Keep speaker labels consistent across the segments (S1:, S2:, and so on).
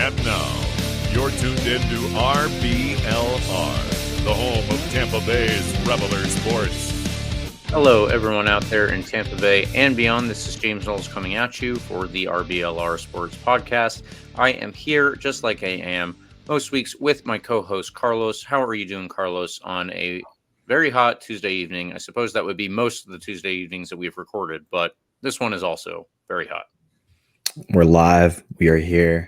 S1: And now, you're tuned in to RBLR, the home of Tampa Bay's Reveler Sports.
S2: Hello, everyone out there in Tampa Bay and beyond. This is James Knowles coming at you for the RBLR Sports Podcast. I am here, just like I am most weeks, with my co-host, Carlos. How are you doing, Carlos, on a very hot Tuesday evening? I suppose that would be most of the Tuesday evenings that we've recorded, but this one is also very hot.
S3: We're live. We are here.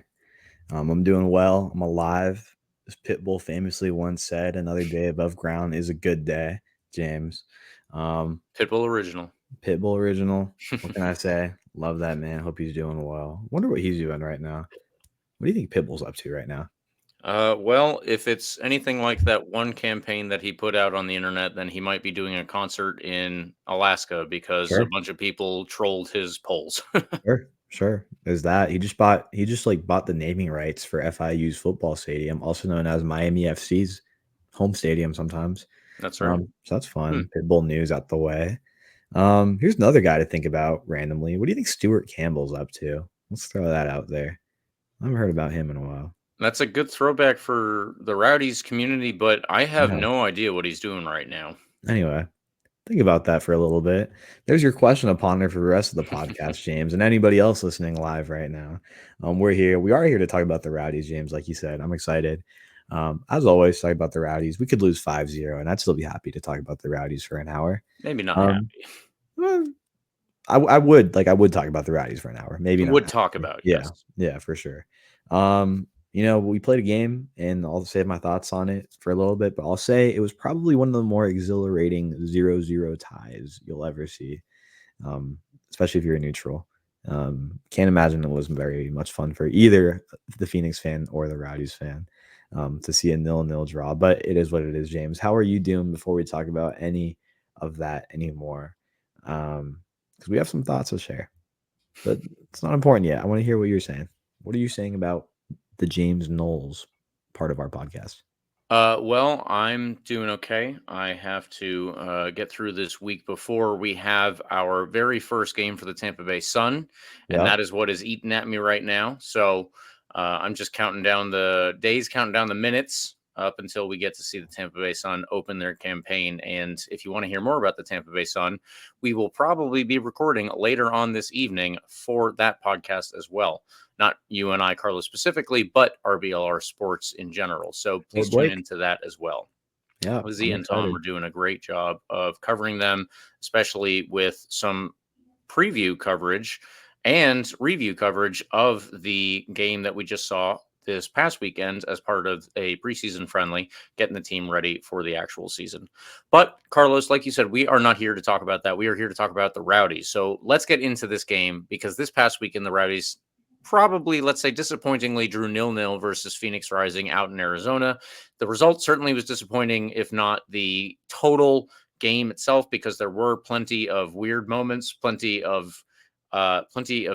S3: I'm doing well. I'm alive. As Pitbull famously once said, another day above ground is a good day, James.
S2: Pitbull original.
S3: Pitbull original. What can I say? Love that man. Hope he's doing well. Wonder what he's doing right now. What do you think Pitbull's up to right now?
S2: Well, if it's anything like that one campaign that he put out on the internet, then he might be doing a concert in Alaska because a bunch of people trolled his polls.
S3: Sure. There's that. He just bought the naming rights for FIU's football stadium, also known as Miami FC's home stadium sometimes.
S2: That's right.
S3: So that's fun. Pitbull news out the way. Here's another guy to think about randomly. What do you think Stuart Campbell's up to? Let's throw that out there. I haven't heard about him in a while.
S2: That's a good throwback for the Rowdies community, but I have no idea what he's doing right now.
S3: Anyway, think about that for a little bit. There's your question to ponder for the rest of the podcast, James, and anybody else listening live right now. We're here. We are here to talk about the Rowdies, James, like you said. I'm excited. As always, talk about the Rowdies. We could lose 5-0, and I'd still be happy to talk about the Rowdies for an hour.
S2: Maybe not happy.
S3: Well, I would talk about the Rowdies for an hour. Maybe not.
S2: Would talk about it. Yes.
S3: Yeah, for sure. We played a game, and I'll save my thoughts on it for a little bit, but I'll say it was probably one of the more exhilarating 0-0 ties you'll ever see, especially if you're a neutral. Can't imagine it was very much fun for either the Phoenix fan or the Rowdies fan to see a 0-0 draw, but it is what it is, James. How are you doing before we talk about any of that anymore? Because we have some thoughts to share, but it's not important yet. I want to hear what you're saying. What are you saying about the James Knowles part of our podcast?
S2: Well, I'm doing okay. I have to get through this week before we have our very first game for the Tampa Bay Sun, and that is what is eating at me right now. So I'm just counting down the days, counting down the minutes up until we get to see the Tampa Bay Sun open their campaign. And if you want to hear more about the Tampa Bay Sun, we will probably be recording later on this evening for that podcast as well. Not you and I, Carlos, specifically, but RBLR Sports in general. So please tune into that as well.
S3: Yeah,
S2: Lizzie and Tom are doing a great job of covering them, especially with some preview coverage and review coverage of the game that we just saw this past weekend as part of a preseason friendly, getting the team ready for the actual season. But Carlos, like you said, we are not here to talk about that. We are here to talk about the Rowdies. So let's get into this game, because this past weekend, the Rowdies probably, let's say, disappointingly drew 0-0 versus Phoenix Rising out in Arizona. The result certainly was disappointing, if not the total game itself, because there were plenty of weird moments, plenty of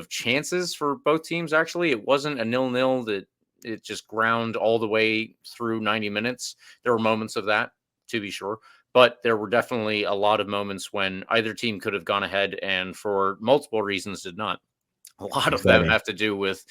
S2: chances for both teams. Actually, it wasn't a 0-0 that it just ground all the way through 90 minutes. There were moments of that, to be sure, but there were definitely a lot of moments when either team could have gone ahead and for multiple reasons did not. A lot of them have to do with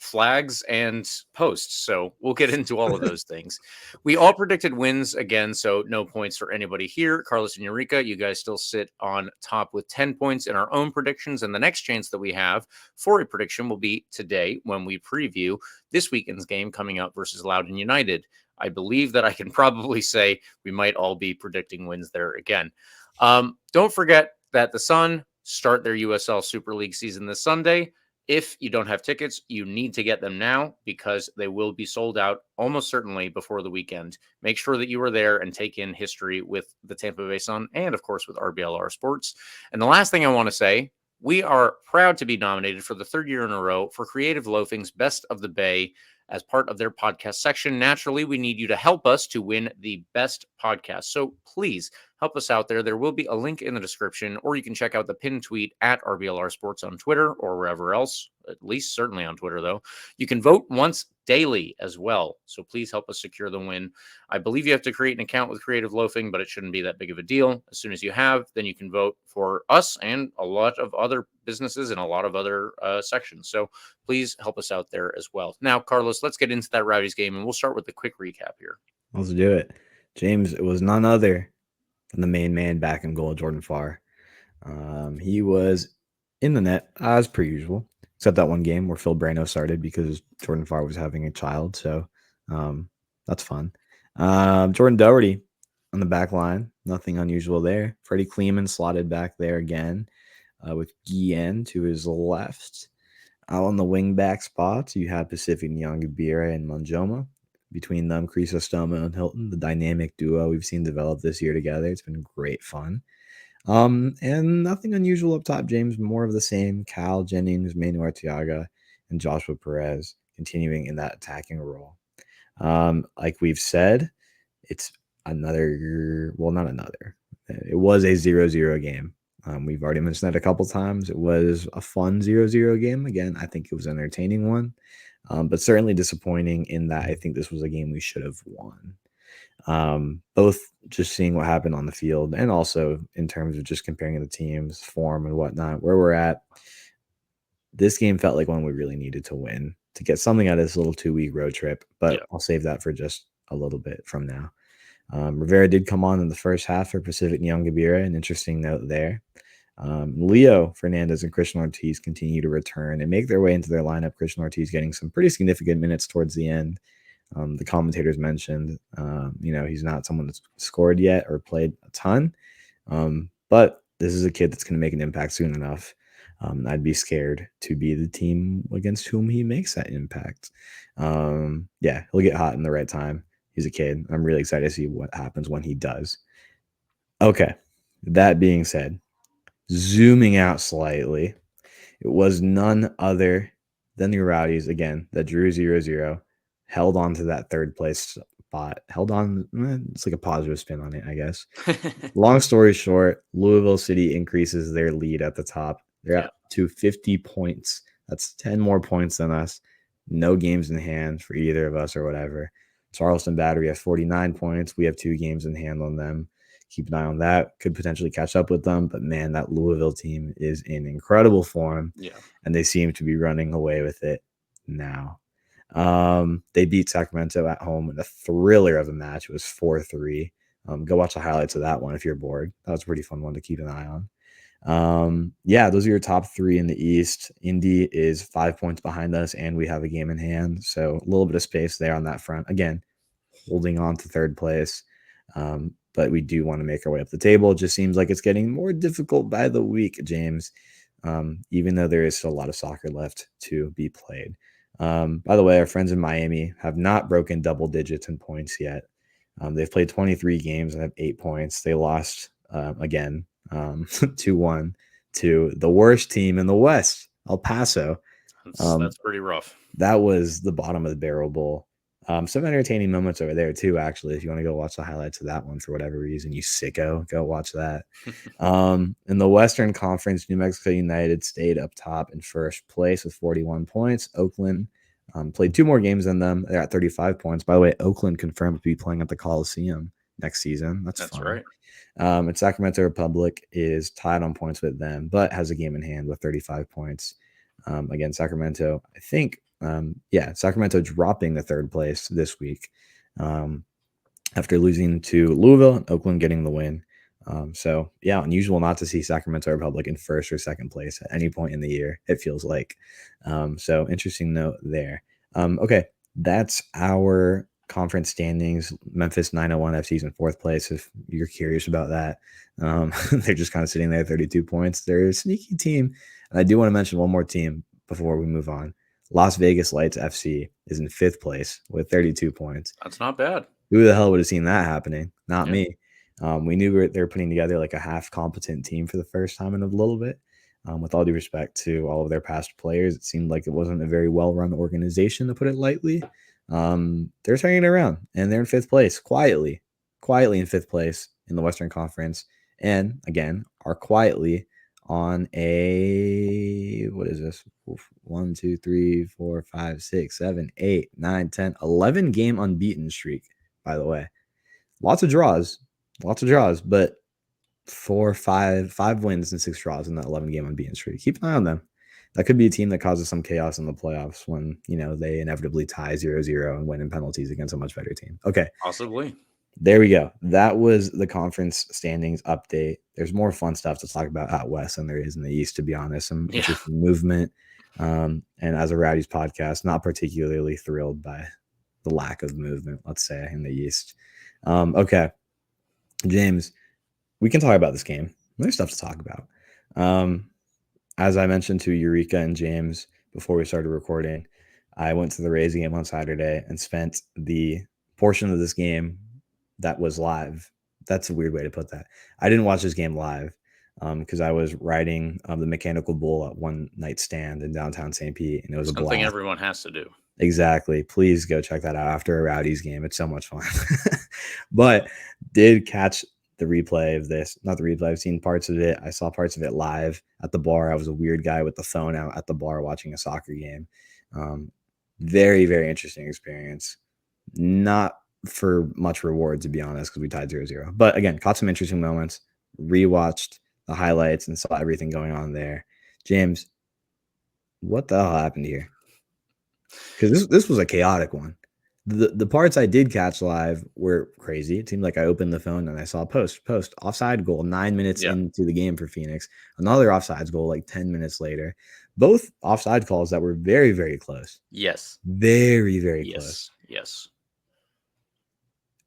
S2: flags and posts. So we'll get into all of those things. We all predicted wins again, so no points for anybody here. Carlos and Eureka, you guys still sit on top with 10 points in our own predictions. And the next chance that we have for a prediction will be today when we preview this weekend's game coming up versus Loudoun United. I believe that I can probably say we might all be predicting wins there again. Don't forget that the Sun start their USL Super League season this Sunday. If you don't have tickets, you need to get them now, because they will be sold out almost certainly before the weekend. Make sure that you are there and take in history with the Tampa Bay Sun and, of course, with RBLR Sports. And the last thing I want to say, we are proud to be nominated for the third year in a row for Creative Loafing's Best of the Bay as part of their podcast section. Naturally, we need you to help us to win the best podcast. So please help us out there. There will be a link in the description, or you can check out the pinned tweet at RBLR Sports on Twitter or wherever else, at least certainly on Twitter, though. You can vote once daily as well. So please help us secure the win. I believe you have to create an account with Creative Loafing, but it shouldn't be that big of a deal. As soon as you have, then you can vote for us and a lot of other businesses and a lot of other sections. So please help us out there as well. Now, Carlos, let's get into that Rowdies game, and we'll start with a quick recap here.
S3: Let's do it. James, it was none other than the main man back in goal, Jordan Farr. He was in the net as per usual, except that one game where Phil Brano started because Jordan Farr was having a child. So that's fun. Jordan Doherty on the back line, nothing unusual there. Freddie Kleeman slotted back there again with Guillen to his left. Out on the wing back spots, you have Pacific Nyangabira and Manjoma. Between them, Chrysostoma and Hilton, the dynamic duo we've seen develop this year together. It's been great fun. And nothing unusual up top, James. More of the same. Cal Jennings, Manu Arteaga, and Joshua Perez continuing in that attacking role. Like we've said, it's another, well, not another. It was a 0-0 game. We've already mentioned that a couple times. It was a fun 0-0 game. Again, I think it was an entertaining one, but certainly disappointing in that I think this was a game we should have won. Both just seeing what happened on the field and also in terms of just comparing the teams' form and whatnot, where we're at. This game felt like one we really needed to win to get something out of this little 2-week road trip, but I'll save that for just a little bit from now. Rivera did come on in the first half for Pacific Nyangabira, an interesting note there. Leo Fernandez and Christian Ortiz continue to return and make their way into their lineup. Christian Ortiz getting some pretty significant minutes towards the end. The commentators mentioned, he's not someone that's scored yet or played a ton, but this is a kid that's going to make an impact soon enough. I'd be scared to be the team against whom he makes that impact. He'll get hot in the right time. He's a kid. I'm really excited to see what happens when he does. Okay, that being said, zooming out slightly, it was none other than the Rowdies, again, that drew 0-0, held on to that third place spot, held on. It's like a positive spin on it, I guess. Long story short, Louisville City increases their lead at the top. They're up to 50 points. That's 10 more points than us. No games in hand for either of us or whatever. Charleston Battery has 49 points. We have 2 games in hand on them. Keep an eye on that. Could potentially catch up with them. But, man, that Louisville team is in incredible form. Yeah. And they seem to be running away with it now. They beat Sacramento at home in a thriller of a match. It was 4-3. Go watch the highlights of that one if you're bored. That was a pretty fun one to keep an eye on. Those are your top 3 in the East. Indy is 5 points behind us, and we have a game in hand. So a little bit of space there on that front. Again, holding on to third place. But we do want to make our way up the table. It just seems like it's getting more difficult by the week, James, even though there is still a lot of soccer left to be played. By the way, our friends in Miami have not broken double digits in points yet. They've played 23 games and have 8 points. They lost again 2-1 to the worst team in the West, El Paso.
S2: That's pretty rough. That
S3: was the bottom of the barrel bowl. Some entertaining moments over there too, actually. If you want to go watch the highlights of that one for whatever reason, you sicko, go watch that. In the Western Conference, New Mexico United stayed up top in first place with 41 points. Oakland played 2 more games than them. They're at 35 points. By the way, Oakland confirmed to be playing at the Coliseum next season. That's fun.
S2: Right.
S3: And Sacramento Republic is tied on points with them, but has a game in hand with 35 points. Again, Sacramento, I think, Sacramento dropping the third place this week after losing to Louisville and Oakland getting the win. Unusual not to see Sacramento Republic in first or second place at any point in the year, it feels like. So interesting note there. Okay, that's our conference standings. Memphis 901 FC's in 4th place, if you're curious about that. They're just kind of sitting there, 32 points. They're a sneaky team. And I do want to mention one more team before we move on. Las Vegas Lights FC is in 5th place with 32 points.
S2: That's not bad.
S3: Who the hell would have seen that happening? Not me. We knew they were putting together like a half competent team for the first time in a little bit. With all due respect to all of their past players, it seemed like it wasn't a very well-run organization, to put it lightly. They're turning it around, and they're in 5th place, quietly in 5th place in the Western Conference. And again, are quietly on a, what is this? 1, 2, 3, 4, 5, 6, 7, 8, 9, 10, 11 game unbeaten streak, by the way. Lots of draws, but five wins and 6 draws in that 11-game unbeaten streak. Keep an eye on them. That could be a team that causes some chaos in the playoffs when, they inevitably tie 0-0 and win in penalties against a much better team. Okay.
S2: Possibly.
S3: There we go. That was the conference standings update. There's more fun stuff to talk about out west than there is in the east, to be honest. Some interesting movement. And as a Rowdies podcast, not particularly thrilled by the lack of movement, let's say, in the east. Okay. James, we can talk about this game. There's stuff to talk about. As I mentioned to Eureka and James before we started recording, I went to the Rays game on Saturday and spent the portion of this game that was live. That's a weird way to put that. I didn't watch this game live because I was riding the mechanical bull at one night stand in downtown St. Pete, and it was
S2: something
S3: a blast.
S2: Everyone has to do.
S3: Exactly. Please go check that out after a Rowdies game. It's so much fun. But did catch the replay of this. Not the replay. I've seen parts of it. I saw parts of it live at the bar. I was a weird guy with the phone out at the bar watching a soccer game. Very, very interesting experience. Not for much reward, to be honest, because we tied 0-0. But again, caught some interesting moments, rewatched the highlights and saw everything going on there. James, what the hell happened here? Because this was a chaotic one. The parts I did catch live were crazy. It seemed like I opened the phone and I saw post, offside goal 9 minutes into the game for Phoenix. Another offsides goal like 10 minutes later. Both offside calls that were very, very close.
S2: Yes.
S3: Very, very close.
S2: Yes.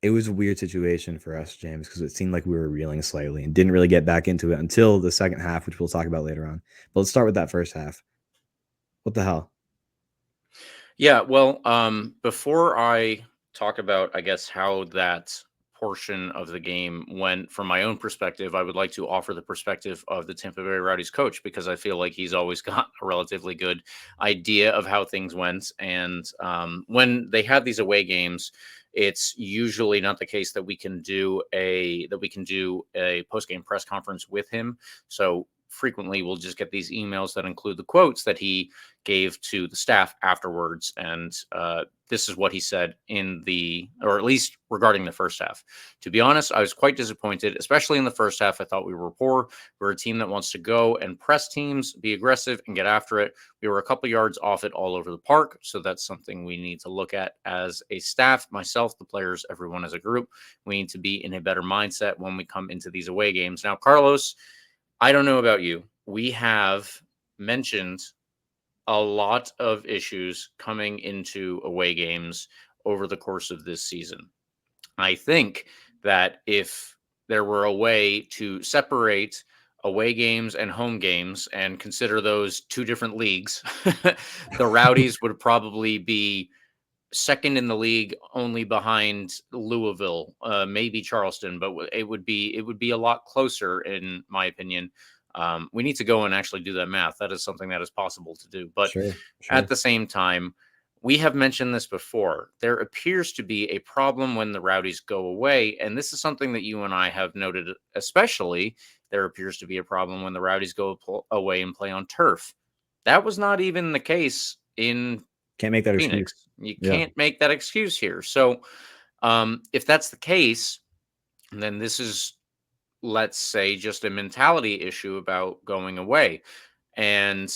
S3: It was a weird situation for us, James, because it seemed like we were reeling slightly and didn't really get back into it until the second half, which we'll talk about later on. But let's start with that first half. What the hell?
S2: Yeah, well, before I talk about, I guess, how that portion of the game went from my own perspective, I would like to offer the perspective of the Tampa Bay Rowdies coach, because I feel like he's always got a relatively good idea of how things went. And when they had these away games, it's usually not the case that we can do a post-game press conference with him. So frequently we'll just get these emails that include the quotes that he gave to the staff afterwards. And this is what he said or at least regarding the first half. To be honest, I was quite disappointed, especially in the first half. I thought we were poor. We're a team that wants to go and press teams, be aggressive and get after it. We were a couple yards off it all over the park. So that's something we need to look at as a staff, myself, the players, everyone as a group. We need to be in a better mindset when we come into these away games. Now, Carlos, I don't know about you. We have mentioned a lot of issues coming into away games over the course of this season. I think that if there were a way to separate away games and home games and consider those two different leagues, the Rowdies would probably be second in the league, only behind Louisville, maybe Charleston, but it would be a lot closer, in my opinion. We need to go and actually do that math. That is something that is possible to do. But
S3: Sure.
S2: at the same time, we have mentioned this before. There appears to be a problem when the Rowdies go away. And this is something that you and I have noted, especially there appears to be a problem when the Rowdies go away and play on turf. That was not even the case in
S3: Can't make that
S2: Phoenix.
S3: excuse.
S2: You can't make that excuse here. So if that's the case, then this is, let's say, just a mentality issue about going away. And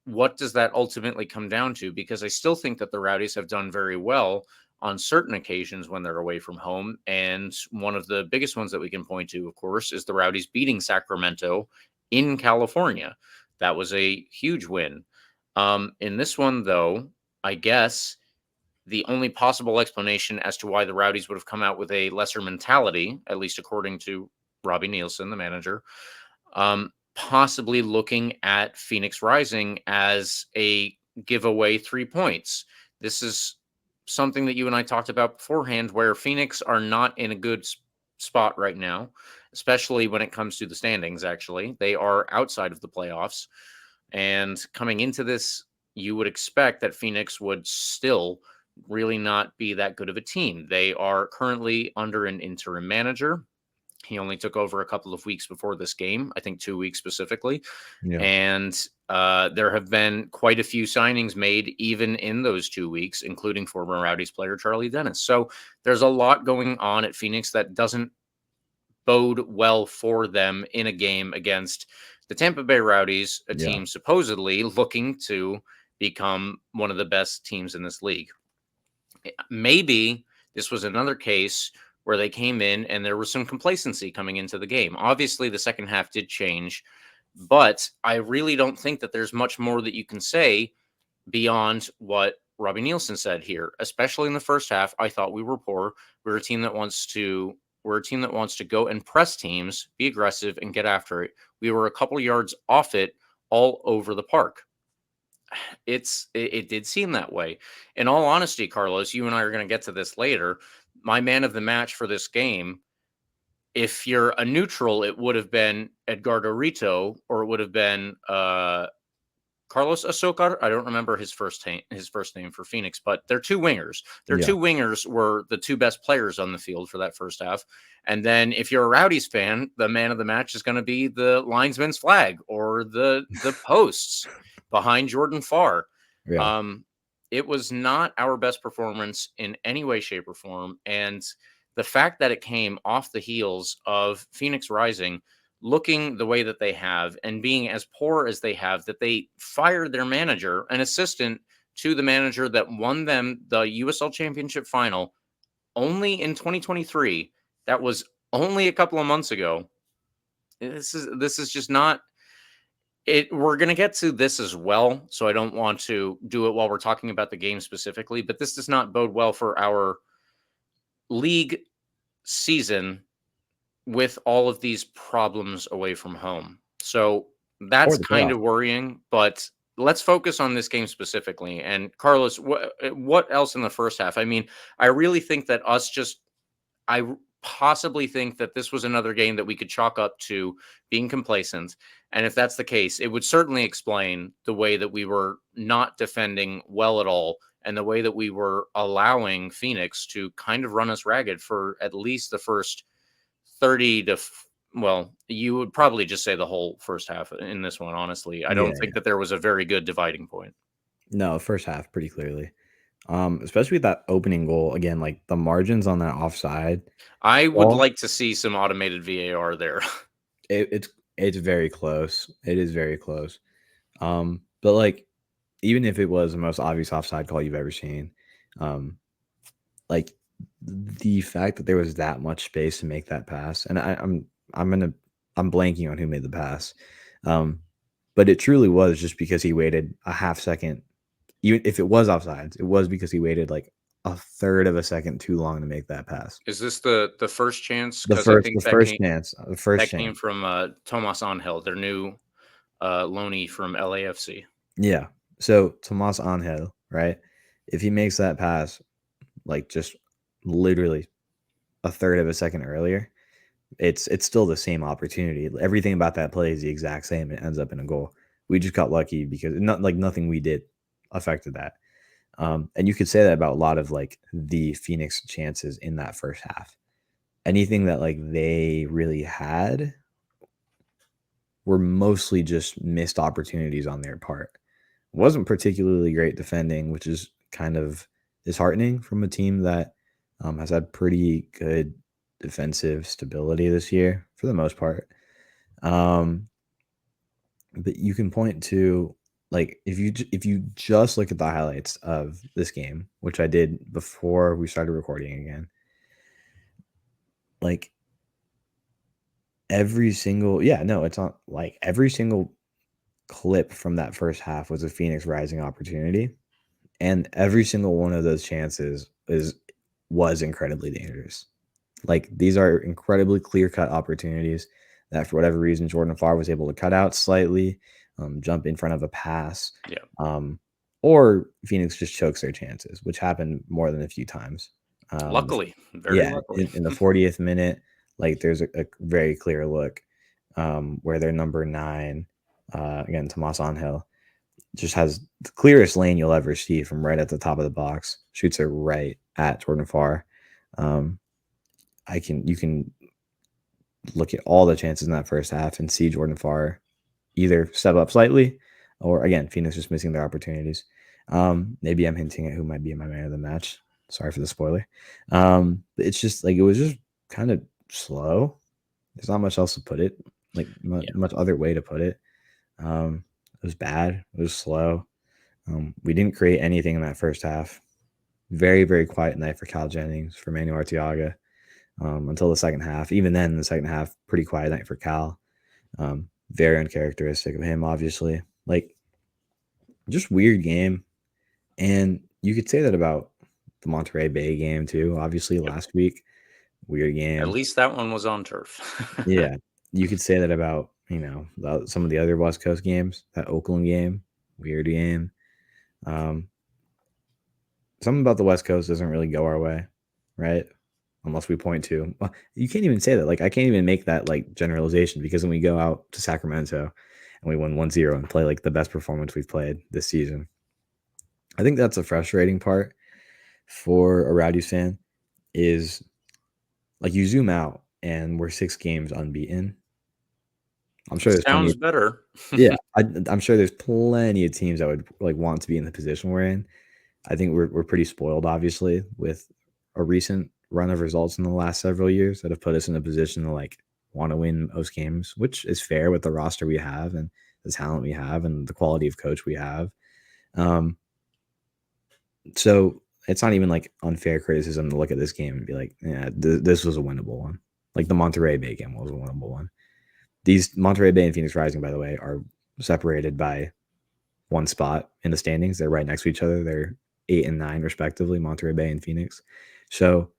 S2: what does that ultimately come down to? Because I still think that the Rowdies have done very well on certain occasions when they're away from home. And one of the biggest ones that we can point to, of course, is the Rowdies beating Sacramento in California. That was a huge win. In this one, though, I guess the only possible explanation as to why the Rowdies would have come out with a lesser mentality, at least according to Robbie Nielsen, the manager, possibly looking at Phoenix Rising as a giveaway 3 points. This is something that you and I talked about beforehand, where Phoenix are not in a good spot right now, especially when it comes to the standings. Actually, they are outside of the playoffs. And coming into this, you would expect that Phoenix would still really not be that good of a team. They are currently under an interim manager. He only took over a couple of weeks before this game, I think 2 weeks specifically.
S3: Yeah.
S2: And there have been quite a few signings made even in those 2 weeks, including former Rowdies player Charlie Dennis. So there's a lot going on at Phoenix that doesn't bode well for them in a game against the Tampa Bay Rowdies, a team supposedly looking to become one of the best teams in this league. Maybe this was another case where they came in and there was some complacency coming into the game. Obviously, the second half did change, but I really don't think that there's much more that you can say beyond what Robbie Nielsen said here, especially in the first half. I thought we were poor. We're a team that wants to go and press teams, be aggressive, and get after it. We were a couple yards off it all over the park. It did seem that way. In all honesty, Carlos, you and I are going to get to this later. My man of the match for this game, if you're a neutral, it would have been Edgardo Rito, or it would have been Carlos Azocar. I don't remember his first name for Phoenix, but they're two wingers. Two wingers were the two best players on the field for that first half. And then if you're a Rowdies fan, the man of the match is going to be the linesman's flag or the posts behind Jordan Farr.
S3: Yeah.
S2: It was not our best performance in any way, shape, or form. And the fact that it came off the heels of Phoenix Rising looking the way that they have and being as poor as they have, that they fired their manager, an assistant to the manager that won them the USL Championship final only in 2023. That was only a couple of months ago. This is just not it. We're going to get to this as well, so I don't want to do it while we're talking about the game specifically, but this does not bode well for our league season with all of these problems away from home. So that's kind of worrying, but let's focus on this game specifically. And Carlos, what else in the first half? I mean, I really think that I possibly think that this was another game that we could chalk up to being complacent. And if that's the case, it would certainly explain the way that we were not defending well at all and the way that we were allowing Phoenix to kind of run us ragged for at least the first 30 to, well, you would probably just say the whole first half in this one, honestly. I don't think that there was a very good dividing point.
S3: No, first half, pretty clearly. Especially with that opening goal. Again, like the margins on that offside.
S2: I would like to see some automated VAR there.
S3: It's very close. It is very close. But like, even if it was the most obvious offside call you've ever seen, like the fact that there was that much space to make that pass, and I'm blanking on who made the pass, but it truly was just because he waited a half second. Even if it was offsides, it was because he waited like a third of a second too long to make that pass.
S2: Is this the first chance?
S3: The first chance
S2: came from Tomas Angel, their new loanee from LAFC.
S3: Yeah. So Tomas Angel, right? If he makes that pass, like just literally a third of a second earlier, it's still the same opportunity. Everything about that play is the exact same. It ends up in a goal. We just got lucky because nothing we did affected that. And you could say that about a lot of like the Phoenix chances in that first half. Anything that like they really had were mostly just missed opportunities on their part. It wasn't particularly great defending, which is kind of disheartening from a team that has had pretty good defensive stability this year for the most part. But you can point to, like, if you just look at the highlights of this game, which I did before we started recording again, like every single clip from that first half was a Phoenix Rising opportunity, and every single one of those chances was incredibly dangerous. Like, these are incredibly clear-cut opportunities that for whatever reason Jordan Farr was able to cut out slightly, jump in front of a pass, or Phoenix just chokes their chances, which happened more than a few times.
S2: Luckily, luckily.
S3: In the 40th minute, like there's a very clear look where their number 9, again Tomas Angel, just has the clearest lane you'll ever see from right at the top of the box, shoots it right at Jordan Farr. You can look at all the chances in that first half and see Jordan Farr either step up slightly, or again, Phoenix just missing their opportunities. Maybe I'm hinting at who might be my man of the match. Sorry for the spoiler. But it's just like, it was just kind of slow. There's not much else to put it, like much other way to put it. It was bad. It was slow. We didn't create anything in that first half. Very, very quiet night for Cal Jennings, for Manuel Arteaga, until the second half. Even then, in the second half, pretty quiet night for Cal. Very uncharacteristic of him, obviously. Like, just weird game. And you could say that about the Monterey Bay game, too. Obviously, last week, weird game.
S2: At least that one was on turf.
S3: Yeah. You could say that about, some of the other West Coast games. That Oakland game, weird game. Something about the West Coast doesn't really go our way, right? Unless we point to, well, you can't even say that. Like, I can't even make that like generalization, because when we go out to Sacramento and we win 1-0 and play like the best performance we've played this season, I think that's a frustrating part for a Rowdies fan, is like you zoom out and we're 6 games unbeaten. I'm sure there's
S2: Sounds better.
S3: Yeah, I'm sure there's plenty of teams that would like want to be in the position we're in. I think we're pretty spoiled, obviously, with a recent run of results in the last several years that have put us in a position to like want to win most games, which is fair with the roster we have and the talent we have and the quality of coach we have. So it's not even like unfair criticism to look at this game and be like, yeah, this was a winnable one. Like the Monterey Bay game was a winnable one. These Monterey Bay and Phoenix Rising, by the way, are separated by one spot in the standings. They're right next to each other. They're 8 and 9 respectively, Monterey Bay and Phoenix. So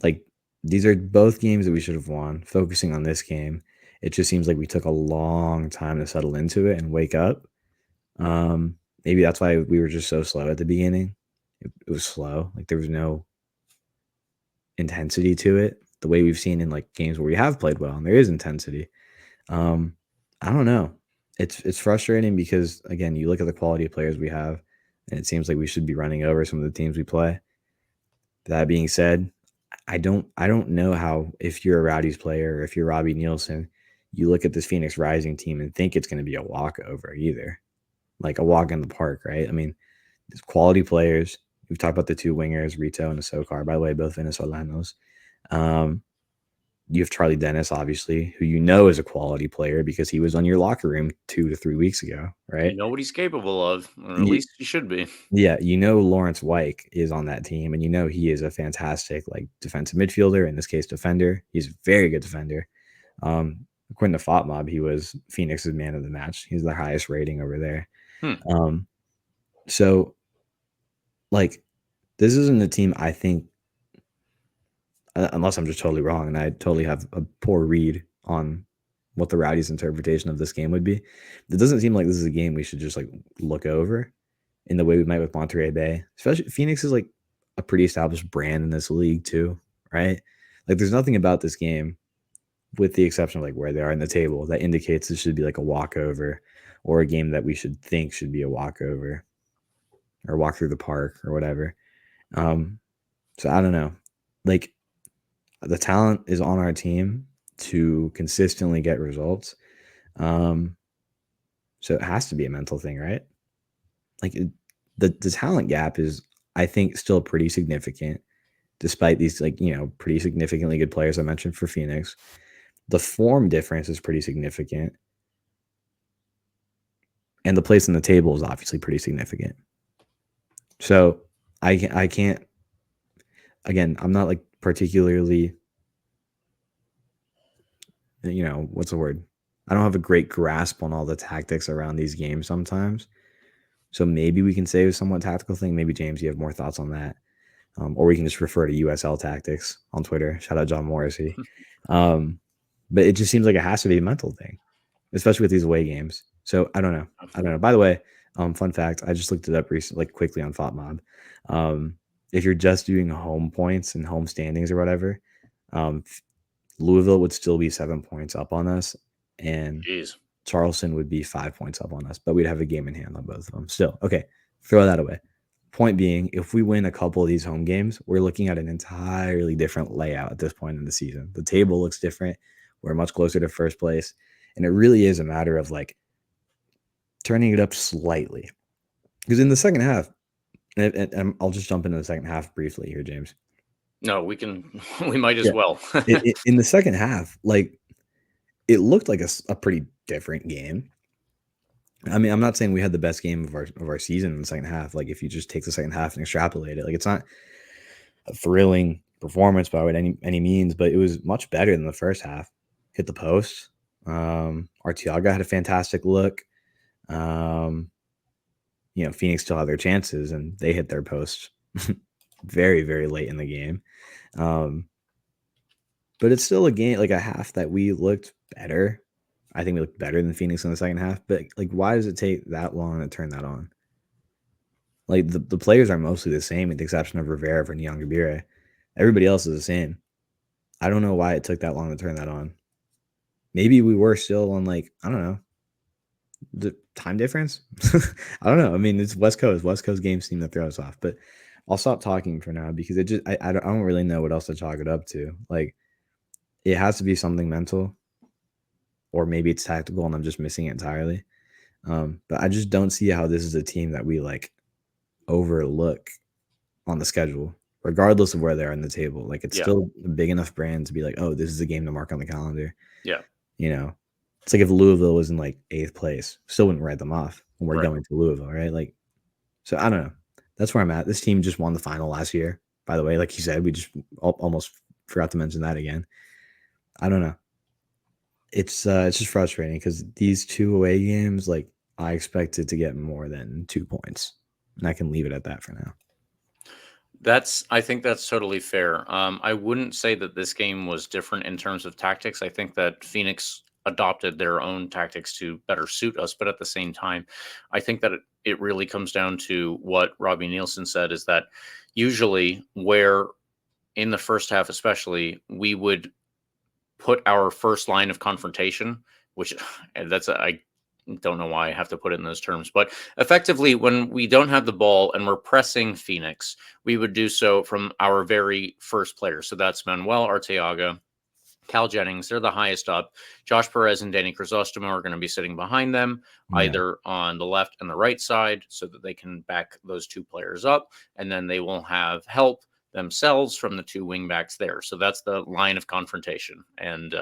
S3: like these are both games that we should have won. Focusing on this game, it just seems like we took a long time to settle into it and wake up. Maybe that's why we were just so slow at the beginning. It was slow. Like there was no intensity to it the way we've seen in like games where we have played well and there is intensity. I don't know. It's frustrating because, again, you look at the quality of players we have, and it seems like we should be running over some of the teams we play. That being said, I don't know how, if you're a Rowdies player or if you're Robbie Nielsen, you look at this Phoenix Rising team and think it's going to be a walkover either. Like a walk in the park, right? I mean, there's quality players. We've talked about the 2 wingers, Rito and Asokar, by the way, both Venezolanos. You have Charlie Dennis, obviously, who is a quality player because he was on your locker room 2 to 3 weeks ago, right?
S2: You know what he's capable of, or at least he should be.
S3: Yeah, Lawrence Wyke is on that team, and he is a fantastic like defensive midfielder, in this case defender. He's a very good defender. According to FOTMob, he was Phoenix's man of the match. He's the highest rating over there. So, like, this isn't a team I think, unless I'm just totally wrong and I totally have a poor read on what the Rowdies' interpretation of this game would be. It doesn't seem like this is a game we should just like look over in the way we might with Monterey Bay. Especially Phoenix is like a pretty established brand in this league too, right? Like there's nothing about this game, with the exception of like where they are in the table, that indicates this should be like a walkover or a game that we should think should be a walkover or walk through the park or whatever. So I don't know. Like, the talent is on our team to consistently get results. So it has to be a mental thing, right? Like the talent gap is, I think, still pretty significant, despite these like, pretty significantly good players I mentioned for Phoenix. The form difference is pretty significant. And the place in the table is obviously pretty significant. So I can't, again, I'm not like particularly, what's the word? I don't have a great grasp on all the tactics around these games sometimes. So maybe we can say it was somewhat tactical thing. Maybe, James, you have more thoughts on that. Or we can just refer to USL Tactics on Twitter. Shout out John Morrissey. But it just seems like it has to be a mental thing, especially with these away games. So I don't know. By the way, fun fact, I just looked it up recently, like quickly on FOTMob. If you're just doing home points and home standings or whatever, Louisville would still be 7 points up on us, and Charleston would be 5 points up on us, but we'd have a game in hand on both of them. Still, okay, throw that away. Point being, if we win a couple of these home games, we're looking at an entirely different layout at this point in the season. The table looks different. We're much closer to first place, and it really is a matter of like turning it up slightly. Because in the second half, and I'll just jump into the second half briefly here, James.
S2: No, we might as well.
S3: In the second half, like it looked like a pretty different game. I mean, I'm not saying we had the best game of our season in the second half. Like, if you just take the second half and extrapolate it, like, it's not a thrilling performance by any means, but it was much better than the first half. Hit the post. Arteaga had a fantastic look. Phoenix still had their chances, and they hit their post very, very late in the game. But it's still a game, like a half that we looked better. I think we looked better than Phoenix in the second half. But like, why does it take that long to turn that on? Like, the players are mostly the same, with the exception of Rivera for Nyangabire. Everybody else is the same. I don't know why it took that long to turn that on. Maybe we were still on, like, I don't know, the time difference. I don't know. I mean, it's West Coast. West Coast games seem to throw us off. But I'll stop talking for now because it just I don't really know what else to chalk it up to. Like, it has to be something mental, or maybe it's tactical and I'm just missing it entirely. But I just don't see how this is a team that we like overlook on the schedule, regardless of where they are in the table. Like, it's still a big enough brand to be like, oh, this is a game to mark on the calendar.
S2: Yeah.
S3: It's like if Louisville was in like 8th place, still wouldn't write them off when we're going to Louisville, right? Like, so I don't know. That's where I'm at. This team just won the final last year, by the way. Like you said, we just almost forgot to mention that again. I don't know. It's just frustrating because these 2 away games, like, I expected to get more than 2 points, and I can leave it at that for now.
S2: I think that's totally fair. I wouldn't say that this game was different in terms of tactics. I think that Phoenix adopted their own tactics to better suit us, but at the same time, I think that it really comes down to what Robbie Nielsen said, is that usually where in the first half, especially, we would put our first line of confrontation, which I don't know why I have to put it in those terms, but effectively, when we don't have the ball and we're pressing Phoenix, we would do so from our very first player. So that's Manuel Arteaga, Cal Jennings. They're the highest up. Josh Perez and Danny Crisostomo are going to be sitting behind them, either on the left and the right side, so that they can back those 2 players up, and then they will have help themselves from the 2 wingbacks there. So that's the line of confrontation. And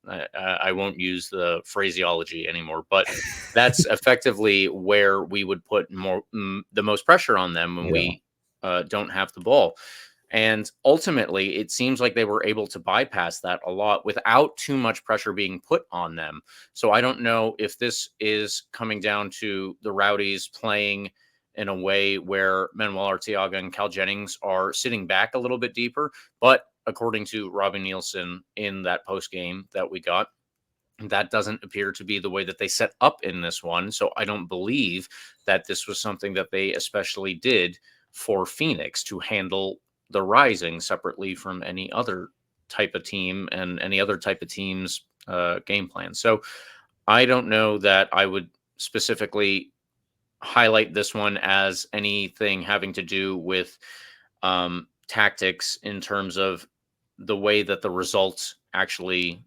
S2: I won't use the phraseology anymore, but that's effectively where we would put the most pressure on them when we don't have the ball. And ultimately, it seems like they were able to bypass that a lot without too much pressure being put on them. So I don't know if this is coming down to the Rowdies playing in a way where Manuel Arteaga and Cal Jennings are sitting back a little bit deeper. But according to Robbie Nielsen in that post game that we got, that doesn't appear to be the way that they set up in this one. So I don't believe that this was something that they especially did for Phoenix to handle the Rising separately from any other type of team and any other type of team's game plan. So I don't know that I would specifically highlight this one as anything having to do with tactics in terms of the way that the results actually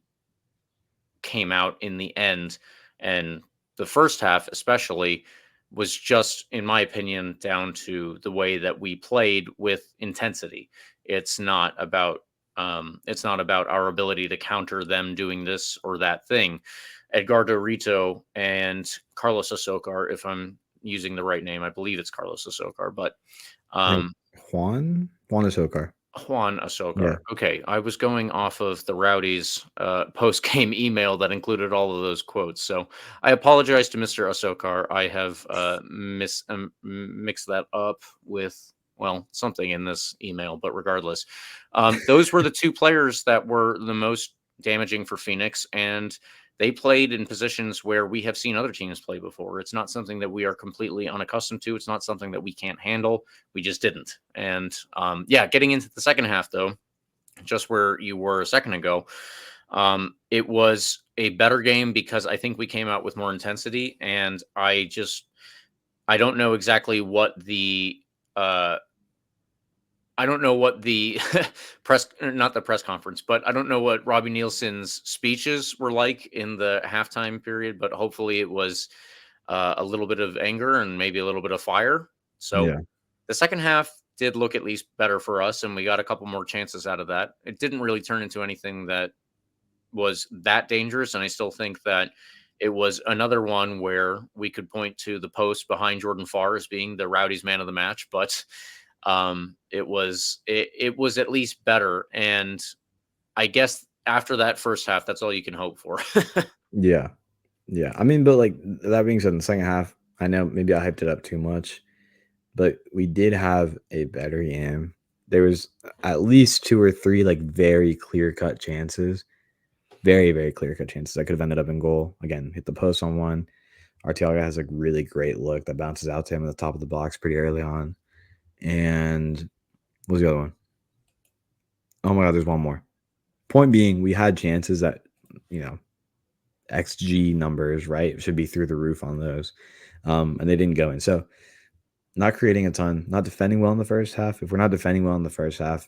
S2: came out in the end. And the first half especially was just, in my opinion, down to the way that we played with intensity. It's not about our ability to counter them doing this or that thing. Edgardo Rito and Carlos Azocar, if I'm using the right name, I believe it's Carlos Azocar, but
S3: Juan Azocar.
S2: Juan Azocar.
S3: Yeah.
S2: Okay, I was going off of the Rowdies post-game email that included all of those quotes. So I apologize to Mr. Azocar. I have mixed that up with, well, something in this email, but regardless, those were the 2 players that were the most damaging for Phoenix, and they played in positions where we have seen other teams play before. It's not something that we are completely unaccustomed to. It's not something that we can't handle. We just didn't. And getting into the second half, though, just where you were a second ago, it was a better game because I think we came out with more intensity. And I don't know exactly what the I don't know what the not the press conference, but I don't know what Robbie Nielsen's speeches were like in the halftime period, but hopefully it was a little bit of anger and maybe a little bit of fire. So the second half did look at least better for us, and we got a couple more chances out of that. It didn't really turn into anything that was that dangerous. And I still think that it was another one where we could point to the post behind Jordan Farr as being the Rowdies man of the match, but it was at least better. And I guess after that first half, that's all you can hope for.
S3: Yeah. Yeah. I mean, but like that being said, in the second half, I know maybe I hyped it up too much, but we did have a better game. There was at least 2 or 3 like very clear-cut chances. Very, very clear-cut chances that could have ended up in goal. Again, hit the post on one. Arteaga has a really great look that bounces out to him at the top of the box pretty early on. And what was the other one? Oh my God, there's one more. Point being, we had chances that, XG numbers, right, should be through the roof on those. And they didn't go in. So not creating a ton, not defending well in the first half. If we're not defending well in the first half,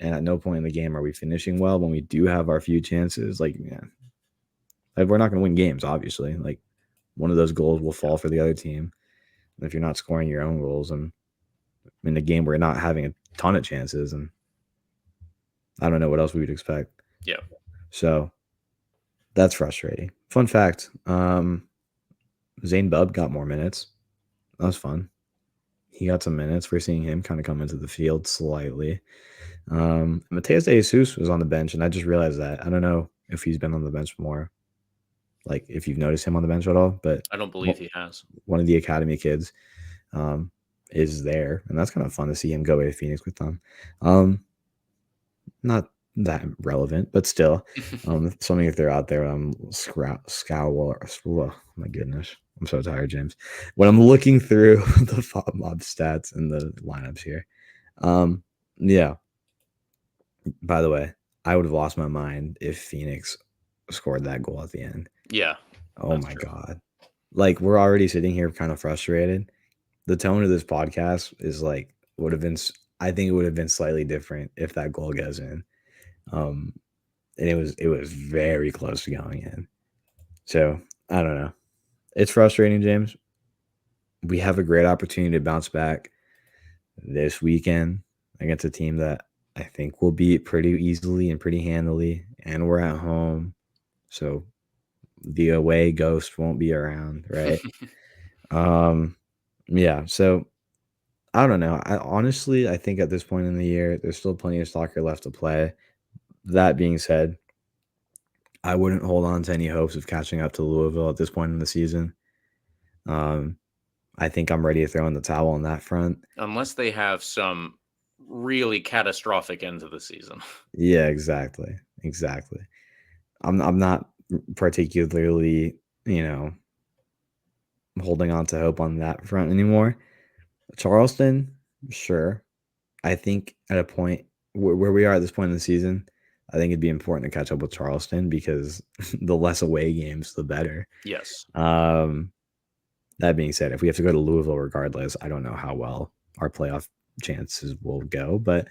S3: and at no point in the game are we finishing well when we do have our few chances, like we're not going to win games, obviously. Like one of those goals will fall for the other team. And if you're not scoring your own goals, and in a game where you're not having a ton of chances, and I don't know what else we would expect.
S2: Yeah.
S3: So that's frustrating. Fun fact, Zane Bubb got more minutes. That was fun. He got some minutes. We're seeing him kind of come into the field slightly. Mateus de Jesus was on the bench, and I just realized that. I don't know if he's been on the bench more, like if you've noticed him on the bench at all, but
S2: I don't believe he has.
S3: One of the academy kids is there, and that's kind of fun to see him go away to Phoenix with them. Not that relevant, but still, something if they're out there. Oh my goodness, I'm so tired, James. When I'm looking through the FOB mob stats and the lineups here, yeah. By the way, I would have lost my mind if Phoenix scored that goal at the end.
S2: Yeah.
S3: Oh my God. Like, we're already sitting here kind of frustrated. The tone of this podcast is like, I think it would have been slightly different if that goal goes in. And it was very close to going in. So I don't know. It's frustrating, James. We have a great opportunity to bounce back this weekend against a team that I think will beat pretty easily and pretty handily. And we're at home. So the away ghost won't be around, right? Yeah. So I don't know. I think at this point in the year, there's still plenty of soccer left to play. That being said, I wouldn't hold on to any hopes of catching up to Louisville at this point in the season. I think I'm ready to throw in the towel on that front.
S2: Unless they have some really catastrophic end to the season.
S3: Yeah, exactly. I'm not particularly, holding on to hope on that front anymore. Charleston, sure. I think at a point where we are at this point in the season, I think it'd be important to catch up with Charleston because the less away games, the better.
S2: Yes.
S3: That being said, if we have to go to Louisville regardless, I don't know how well our playoff chances will go, but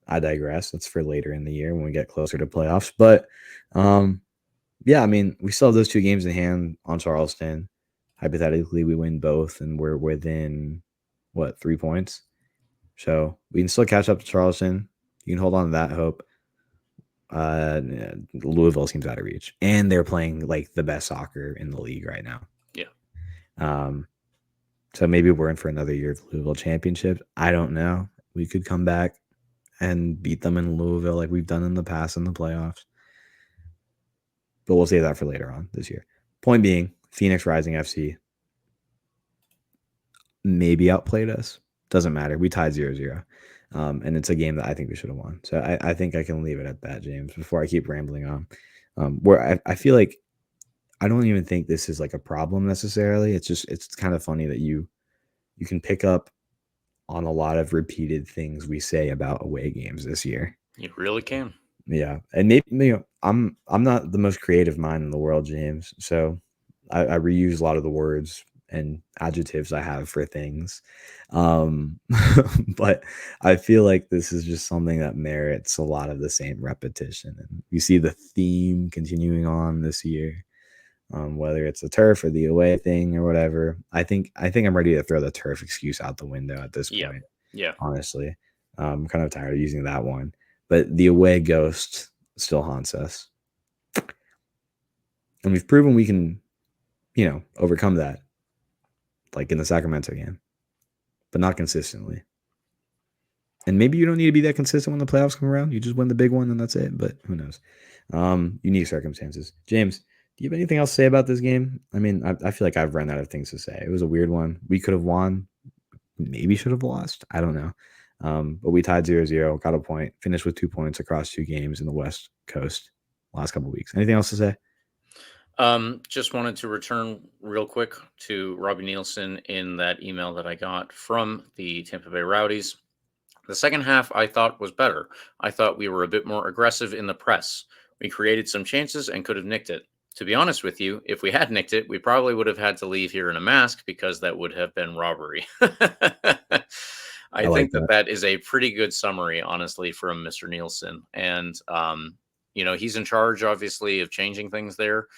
S3: I digress. That's for later in the year when we get closer to playoffs. But yeah, I mean, we still have those 2 games in hand on Charleston. Hypothetically, we win both, and we're within 3 points. So we can still catch up to Charleston. You can hold on to that hope. Louisville seems out of reach, and they're playing like the best soccer in the league right now.
S2: Yeah.
S3: So maybe we're in for another year of Louisville championship. I don't know. We could come back and beat them in Louisville like we've done in the past in the playoffs. But we'll save that for later on this year. Point being, Phoenix Rising FC maybe outplayed us. Doesn't matter. We tied 0-0. And it's a game that I think we should have won. So I think I can leave it at that, James, before I keep rambling on. Where I feel like I don't even think this is like a problem necessarily. It's kind of funny that you can pick up on a lot of repeated things we say about away games this year.
S2: You really can.
S3: Yeah. And maybe, I'm not the most creative mind in the world, James. So I reuse a lot of the words and adjectives I have for things. But I feel like this is just something that merits a lot of the same repetition. And you see the theme continuing on this year, whether it's the turf or the away thing or whatever. I think I'm ready to throw the turf excuse out the window at this point.
S2: Yeah.
S3: Honestly, I'm kind of tired of using that one. But the away ghost still haunts us. And we've proven we can, overcome that, like in the Sacramento game, but not consistently. And maybe you don't need to be that consistent when the playoffs come around. You just win the big one and that's it. But who knows? Unique circumstances. James, do you have anything else to say about this game? I mean, I feel like I've run out of things to say. It was a weird one. We could have won. Maybe should have lost. I don't know. But we tied 0-0, got a point, finished with 2 points across 2 games in the West Coast last couple of weeks. Anything else to say?
S2: Just wanted to return real quick to Robbie Nielsen in that email that I got from the Tampa Bay Rowdies. The second half I thought was better. I thought we were a bit more aggressive in the press. We created some chances and could have nicked it. To be honest with you, if we had nicked it, we probably would have had to leave here in a mask because that would have been robbery. I
S3: like
S2: think that is a pretty good summary, honestly, from Mr. Nielsen. And, he's in charge, obviously, of changing things there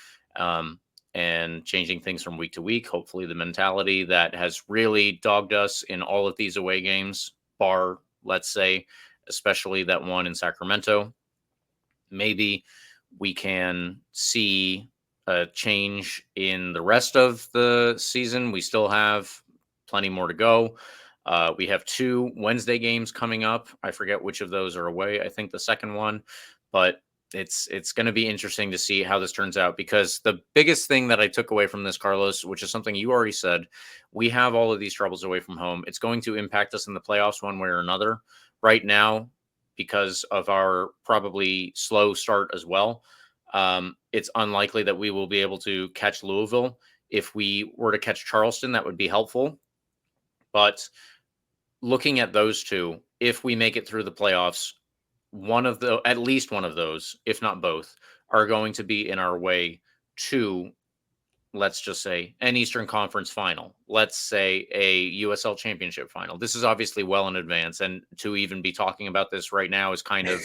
S2: and changing things from week to week. Hopefully the mentality that has really dogged us in all of these away games, bar, let's say, especially that one in Sacramento, maybe we can see a change in the rest of the season. We still have plenty more to go. We have 2 Wednesday games coming up. I forget which of those are away. I think the second one, but it's going to be interesting to see how this turns out, because the biggest thing that I took away from this, Carlos, which is something you already said, we have all of these troubles away from home. It's going to impact us in the playoffs one way or another. Right now, because of our probably slow start as well, it's unlikely that we will be able to catch Louisville. If we were to catch Charleston, that would be helpful. But looking at those 2, if we make it through the playoffs, at least one of those, if not both, are going to be in our way to, let's just say, an Eastern Conference final. Let's say a USL Championship final. This is obviously well in advance, and to even be talking about this right now is kind of,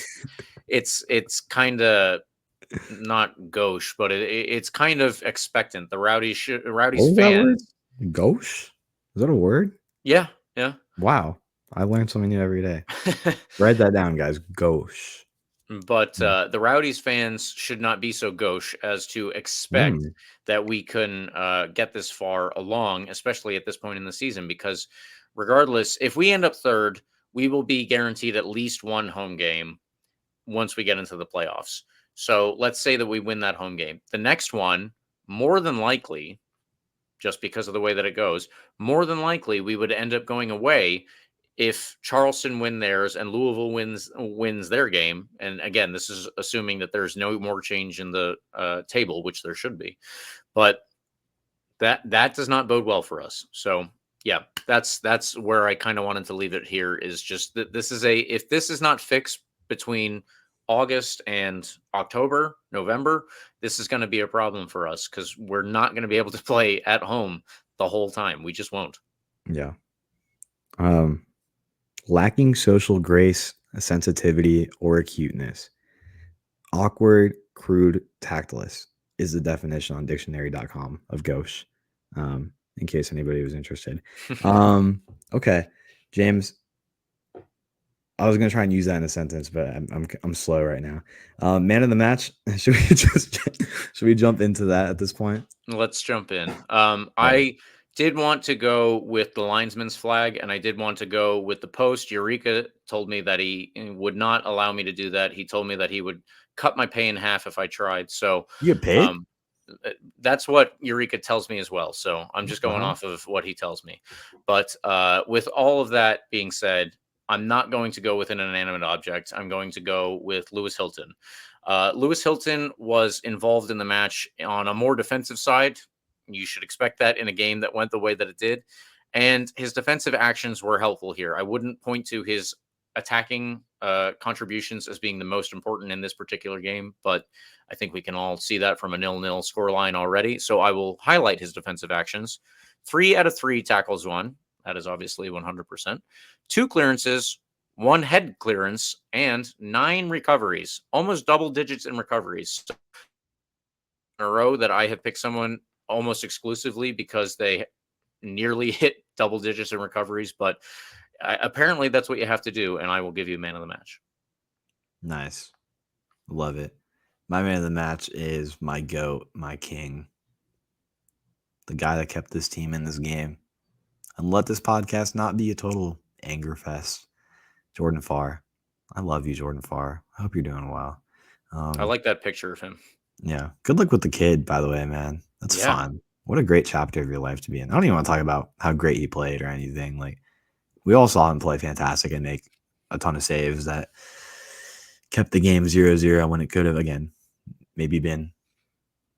S2: it's kind of not gauche, but it's kind of expectant. The Rowdies fans.
S3: Gauche? Is that a word?
S2: Yeah.
S3: Wow. I learn something new every day. Write that down, guys. Gauche.
S2: But the Rowdies fans should not be so gauche as to expect that we can get this far along, especially at this point in the season, because regardless, if we end up third, we will be guaranteed at least one home game once we get into the playoffs. So let's say that we win that home game. The next one, more than likely, just because of the way that it goes, more than likely we would end up going away if Charleston win theirs and Louisville wins their game. And again, this is assuming that there's no more change in the table, which there should be. But that does not bode well for us. So yeah, that's where I kind of wanted to leave it here, is just that if this is not fixed between August and October, November, this is going to be a problem for us, because we're not going to be able to play at home the whole time. We just won't.
S3: Yeah. Lacking social grace, sensitivity, or acuteness. Awkward, crude, tactless is the definition on dictionary.com of gauche, in case anybody was interested. Okay, James, I was going to try and use that in a sentence, but I'm slow right now. Man of the match. Should we jump into that at this point?
S2: Let's jump in. I did want to go with the linesman's flag, and I did want to go with the post. Eureka told me that he would not allow me to do that. He told me that he would cut my pay in half if I tried. So
S3: you get paid?
S2: That's what Eureka tells me as well. So I'm just going off of what he tells me. But with all of that being said, I'm not going to go with an inanimate object. I'm going to go with Lewis Hilton. Lewis Hilton was involved in the match on a more defensive side. You should expect that in a game that went the way that it did. And his defensive actions were helpful here. I wouldn't point to his attacking contributions as being the most important in this particular game, but I think we can all see that from a 0-0 scoreline already. So I will highlight his defensive actions. 3 out of 3 tackles won. That is obviously 100%. 2 clearances, 1 head clearance, and 9 recoveries. Almost double digits in recoveries. In a row that I have picked someone almost exclusively because they nearly hit double digits in recoveries, but apparently that's what you have to do, and I will give you man of the match.
S3: Nice. Love it. My man of the match is my GOAT, my king, the guy that kept this team in this game. And let this podcast not be a total anger fest. Jordan Farr. I love you, Jordan Farr. I hope you're doing well.
S2: I like that picture of him.
S3: Yeah. Good luck with the kid, by the way, man. That's fun. What a great chapter of your life to be in. I don't even want to talk about how great he played or anything. Like, we all saw him play fantastic and make a ton of saves that kept the game 0-0 when it could have, again, maybe been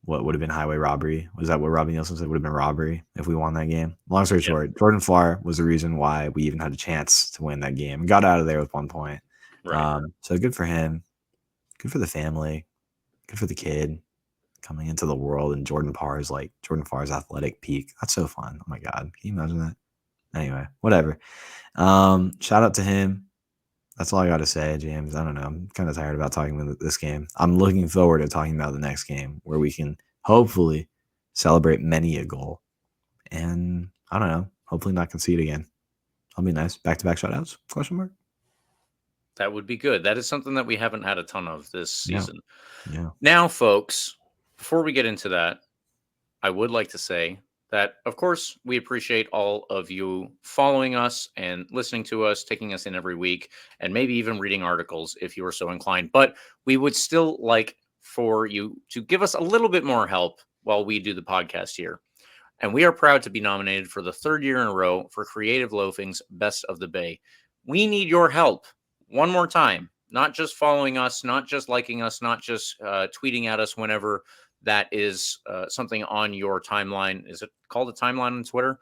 S3: what would have been highway robbery. Was that what Robbie Nielsen said would have been robbery if we won that game? Long story short, Jordan Farr was the reason why we even had a chance to win that game. Got out of there with 1 point.
S2: Right.
S3: So good for him. Good for the family. Good for the kid coming into the world. And Jordan Farr's athletic peak. That's so fun. Oh my God. Can you imagine that? Anyway, whatever. Shout out to him. That's all I got to say, James. I don't know. I'm kind of tired about talking about this game. I'm looking forward to talking about the next game where we can hopefully celebrate many a goal. And I don't know, hopefully not concede again. That'll be nice. Back-to-back shutouts? Question mark?
S2: That would be good. That is something that we haven't had a ton of this season.
S3: Yeah.
S2: Now, folks, before we get into that, I would like to say that, of course, we appreciate all of you following us and listening to us, taking us in every week, and maybe even reading articles if you are so inclined. But we would still like for you to give us a little bit more help while we do the podcast here. And we are proud to be nominated for the 3rd year in a row for Creative Loafing's Best of the Bay. We need your help. One more time, not just following us, not just liking us, not just tweeting at us whenever that is something on your timeline. Is it called a timeline on Twitter?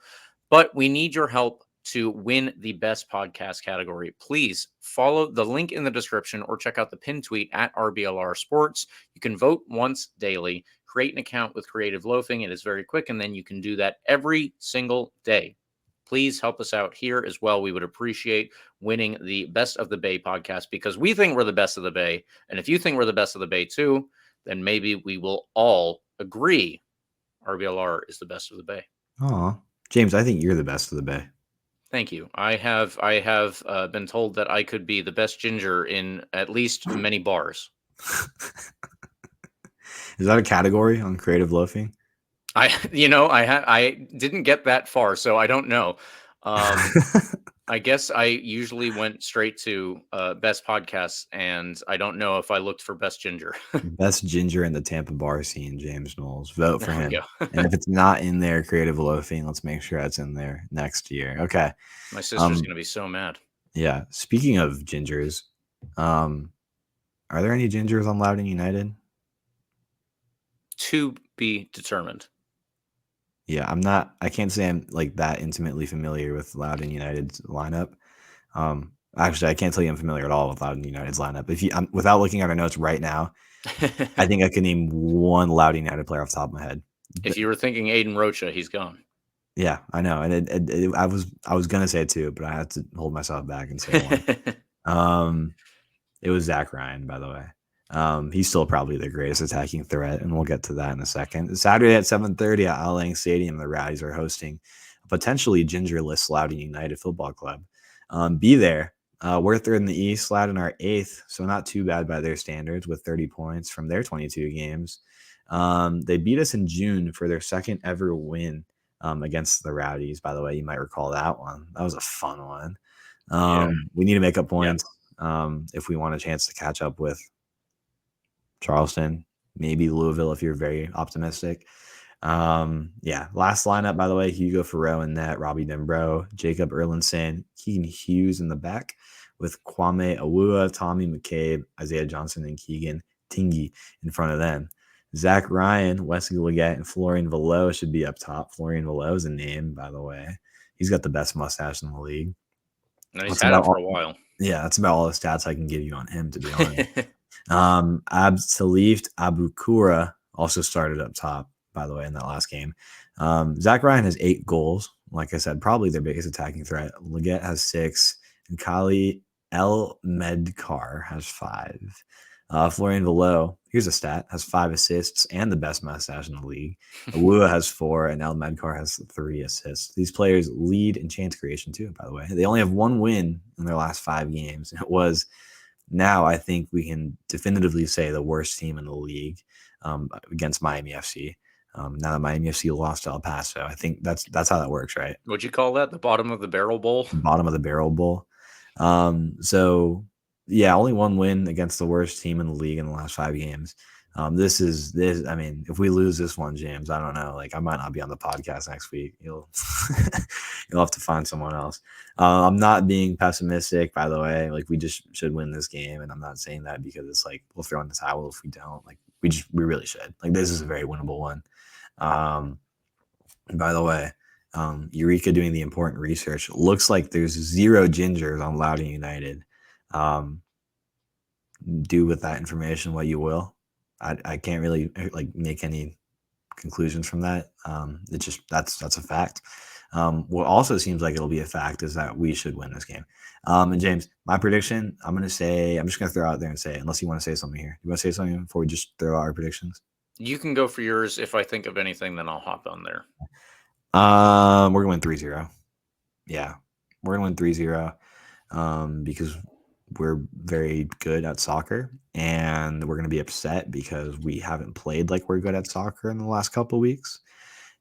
S2: But we need your help to win the best podcast category. Please follow the link in the description or check out the pinned tweet at RBLR Sports. You can vote once daily. Create an account with Creative Loafing. It is very quick, and then you can do that every single day. Please help us out here as well. We would appreciate winning the Best of the Bay podcast because we think we're the best of the Bay. And if you think we're the best of the Bay too, then maybe we will all agree RBLR is the best of the Bay.
S3: Aw. James, I think you're the best of the Bay.
S2: Thank you. I have been told that I could be the best ginger in at least many bars.
S3: Is that a category on Creative Loafing?
S2: I didn't get that far, so I don't know. I guess I usually went straight to best podcasts, and I don't know if I looked for best ginger.
S3: Best ginger in the Tampa bar scene, James Knowles. Vote for him. And if it's not in there, Creative Loafing, let's make sure it's in there next year. Okay.
S2: My sister's going to be so mad.
S3: Yeah. Speaking of gingers, are there any gingers on Loudoun United?
S2: To be determined.
S3: Yeah, I can't say I'm like that intimately familiar with Loudoun United's lineup. Actually, I can't tell you I'm familiar at all with Loudoun United's lineup. Without looking at our notes right now, I think I could name one Loudoun United player off the top of my head.
S2: If you were thinking Aiden Rocha, he's gone.
S3: Yeah, I know. And I was gonna say it too, but I had to hold myself back and say one. It was Zach Ryan, by the way. He's still probably the greatest attacking threat, and we'll get to that in a second. Saturday at 7:30 at Al Lang Stadium, the Rowdies are hosting a potentially gingerless Loudoun United Football Club. Be there. We're 3rd in the East, Loudoun are 8th, so not too bad by their standards with 30 points from their 22 games. They beat us in June for their 2nd ever win against the Rowdies. By the way, you might recall that one. That was a fun one. We need to make up points if we want a chance to catch up with Charleston, maybe Louisville if you're very optimistic. Last lineup, by the way, Hugo Farrell in net, Robbie Dembro, Jacob Erlinson, Keegan Hughes in the back with Kwame Awua, Tommy McCabe, Isaiah Johnson, and Keegan Tingy in front of them. Zach Ryan, Wesley Leggett, and Florian Velo should be up top. Florian Velo is a name, by the way. He's got the best mustache in the league.
S2: And he's had it for a while.
S3: Yeah, that's about all the stats I can give you on him, to be honest. Absalif Abukura also started up top, by the way, in that last game. Zach Ryan has 8 goals. Like I said, probably their biggest attacking threat. Leggett has 6, and Kali El Medkar has 5. Florian Velo, here's a stat, has 5 assists and the best mustache in the league. Awua has 4, and El Medkar has 3 assists. These players lead in chance creation too, by the way. They only have 1 win in their last 5 games. It was now I think we can definitively say the worst team in the league against Miami FC. Now that Miami FC lost to El Paso, I think that's how that works, right?
S2: What'd you call that? The bottom of the barrel bowl?
S3: Bottom of the barrel bowl. So yeah, only one win against the worst team in the league in the last 5 games. This. I mean, if we lose this one, James, I don't know. Like, I might not be on the podcast next week. You'll have to find someone else. I'm not being pessimistic, by the way. Like, we just should win this game, and I'm not saying that because it's like we'll throw in the towel if we don't. Like, we really should. Like, this is a very winnable one. By the way, Eureka doing the important research. Looks like there's 0 gingers on Loudoun United. Do with that information what you will. I can't really like make any conclusions from that. It's just that's a fact. What also seems like it'll be a fact is that we should win this game. And James, my prediction, I'm just gonna throw out there and say it, unless you want to say something here. You want to say something before we just throw out our predictions?
S2: You can go for yours. If I think of anything, then I'll hop on there.
S3: We're gonna win 3-0. Yeah, we're gonna win 3-0. Because we're very good at soccer, and we're going to be upset because we haven't played like we're good at soccer in the last couple of weeks.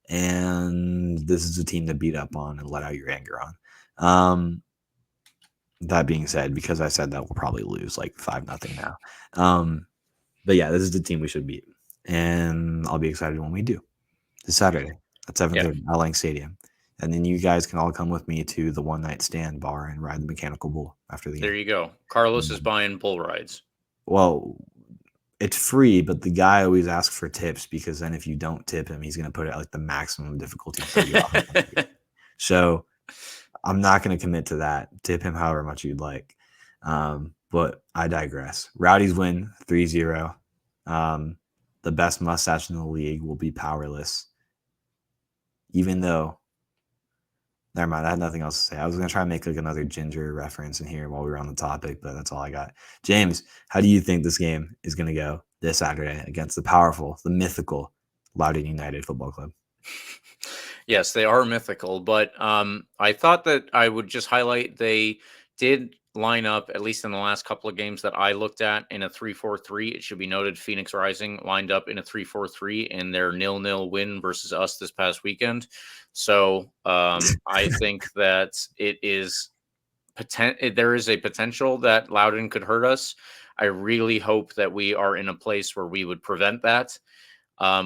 S3: And this is a team to beat up on and let out your anger on. That being said, because I said that, we'll probably lose like 5-0 now. But yeah, this is the team we should beat, and I'll be excited when we do this Saturday at 7:30 at Lang Stadium. And then you guys can all come with me to the one night stand bar and ride the mechanical bull after the game.
S2: There you go. Carlos is buying bull rides.
S3: Well, it's free, but the guy always asks for tips because then if you don't tip him, he's going to put it at like the maximum difficulty for you. So I'm not going to commit to that. Tip him however much you'd like. But I digress. Rowdies win 3-0. The best mustache in the league will be powerless. Even though, never mind, I had nothing else to say. I was going to try and make like another ginger reference in here while we were on the topic, but that's all I got. James, how do you think this game is going to go this Saturday against the powerful, the mythical Loudoun United Football Club?
S2: Yes, they are mythical, but I thought that I would just highlight they did line up, at least in the last couple of games that I looked at, in a 3-4-3. It should be noted Phoenix Rising lined up in a 3-4-3 in their 0-0 win versus us this past weekend. So I think that it is there is a potential that Loudoun could hurt us. I really hope that we are in a place where we would prevent that.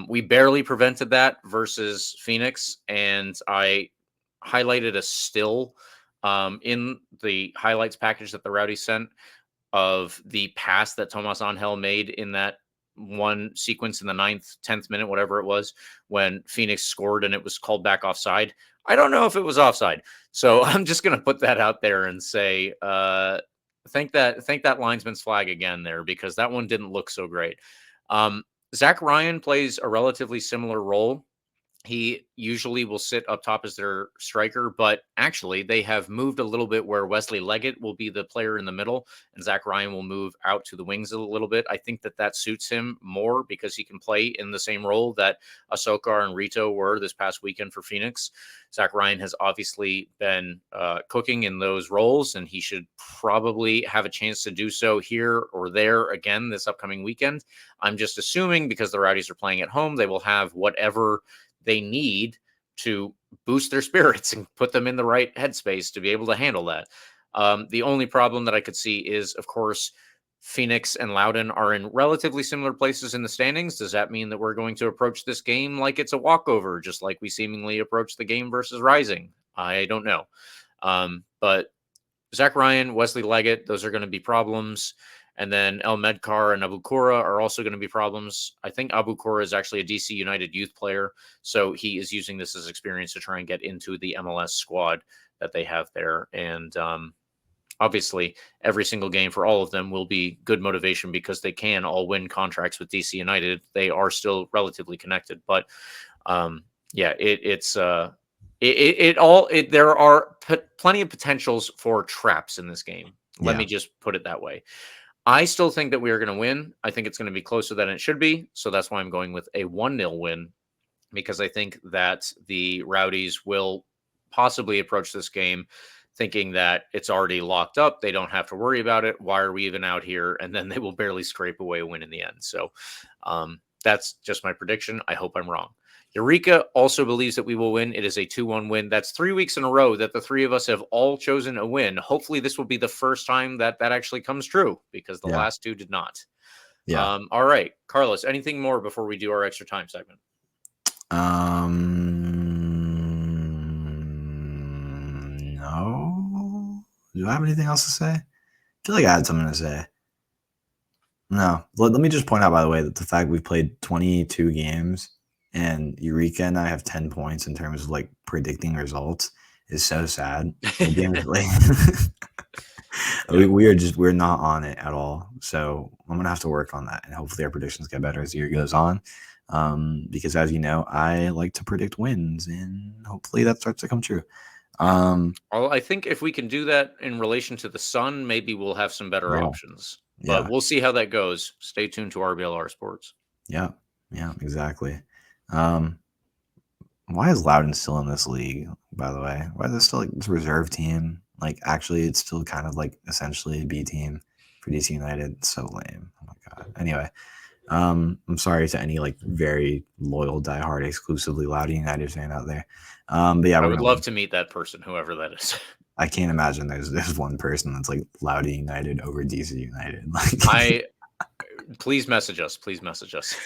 S2: We barely prevented that versus Phoenix, and I highlighted a still in the highlights package that the Rowdies sent of the pass that Tomas Angel made in that one sequence in the 9th, 10th minute, whatever it was, when Phoenix scored and it was called back offside. I don't know if it was offside. So I'm just going to put that out there and say, thank that linesman's flag again there, because that one didn't look so great. Zach Ryan plays a relatively similar role. He usually will sit up top as their striker, but actually they have moved a little bit where Wesley Leggett will be the player in the middle and Zach Ryan will move out to the wings a little bit. I think that suits him more because he can play in the same role that Asokar and Rito were this past weekend for Phoenix. Zach Ryan has obviously been cooking in those roles, and he should probably have a chance to do so here or there again this upcoming weekend. I'm just assuming because the Rowdies are playing at home, they will have whatever they need to boost their spirits and put them in the right headspace to be able to handle that. The only problem that I could see is, of course, Phoenix and Loudoun are in relatively similar places in the standings. Does that mean that we're going to approach this game like it's a walkover, just like we seemingly approached the game versus Rising? I don't know. But Zach Ryan, Wesley Leggett, those are going to be problems. And then El Medkar and Abu Kura are also going to be problems. I think Abu Kura is actually a DC United youth player, so he is using this as experience to try and get into the MLS squad that they have there. And obviously, every single game for all of them will be good motivation because they can all win contracts with DC United. They are still relatively connected, but there are plenty of potentials for traps in this game. Let me just put it that way. I still think that we are going to win. I think it's going to be closer than it should be. So that's why I'm going with a 1-0 win, because I think that the Rowdies will possibly approach this game thinking that it's already locked up. They don't have to worry about it. Why are we even out here? And then they will barely scrape away a win in the end. So that's just my prediction. I hope I'm wrong. Eureka also believes that we will win. It is a 2-1 win. That's 3 weeks in a row that the three of us have all chosen a win. Hopefully this will be the first time that actually comes true, because the last two did not.
S3: Yeah.
S2: All right, Carlos, anything more before we do our extra time segment?
S3: No. Do I have anything else to say? I feel like I had something to say. No. Let me just point out, by the way, that the fact we've played 22 games and Eureka and I have 10 points in terms of like predicting results is so sad. We're not on it at all. So I'm gonna have to work on that, and hopefully our predictions get better as the year goes on. Because as you know, I like to predict wins, and hopefully that starts to come true.
S2: Well, I think if we can do that in relation to the Sun, maybe we'll have some better options. But we'll see how that goes. Stay tuned to RBLR Sports.
S3: Yeah, exactly. Why is Loudoun still in this league, by the way? Why is it still like this reserve team? Like, actually, it's still kind of like essentially a B team for DC United. It's so lame. Oh my God. Anyway, I'm sorry to any like very loyal, diehard, exclusively Loudoun United fan out there. But yeah,
S2: I would love to meet that person, whoever that is.
S3: I can't imagine there's one person that's like Loudoun United over DC United. Like,
S2: please message us. Please message us.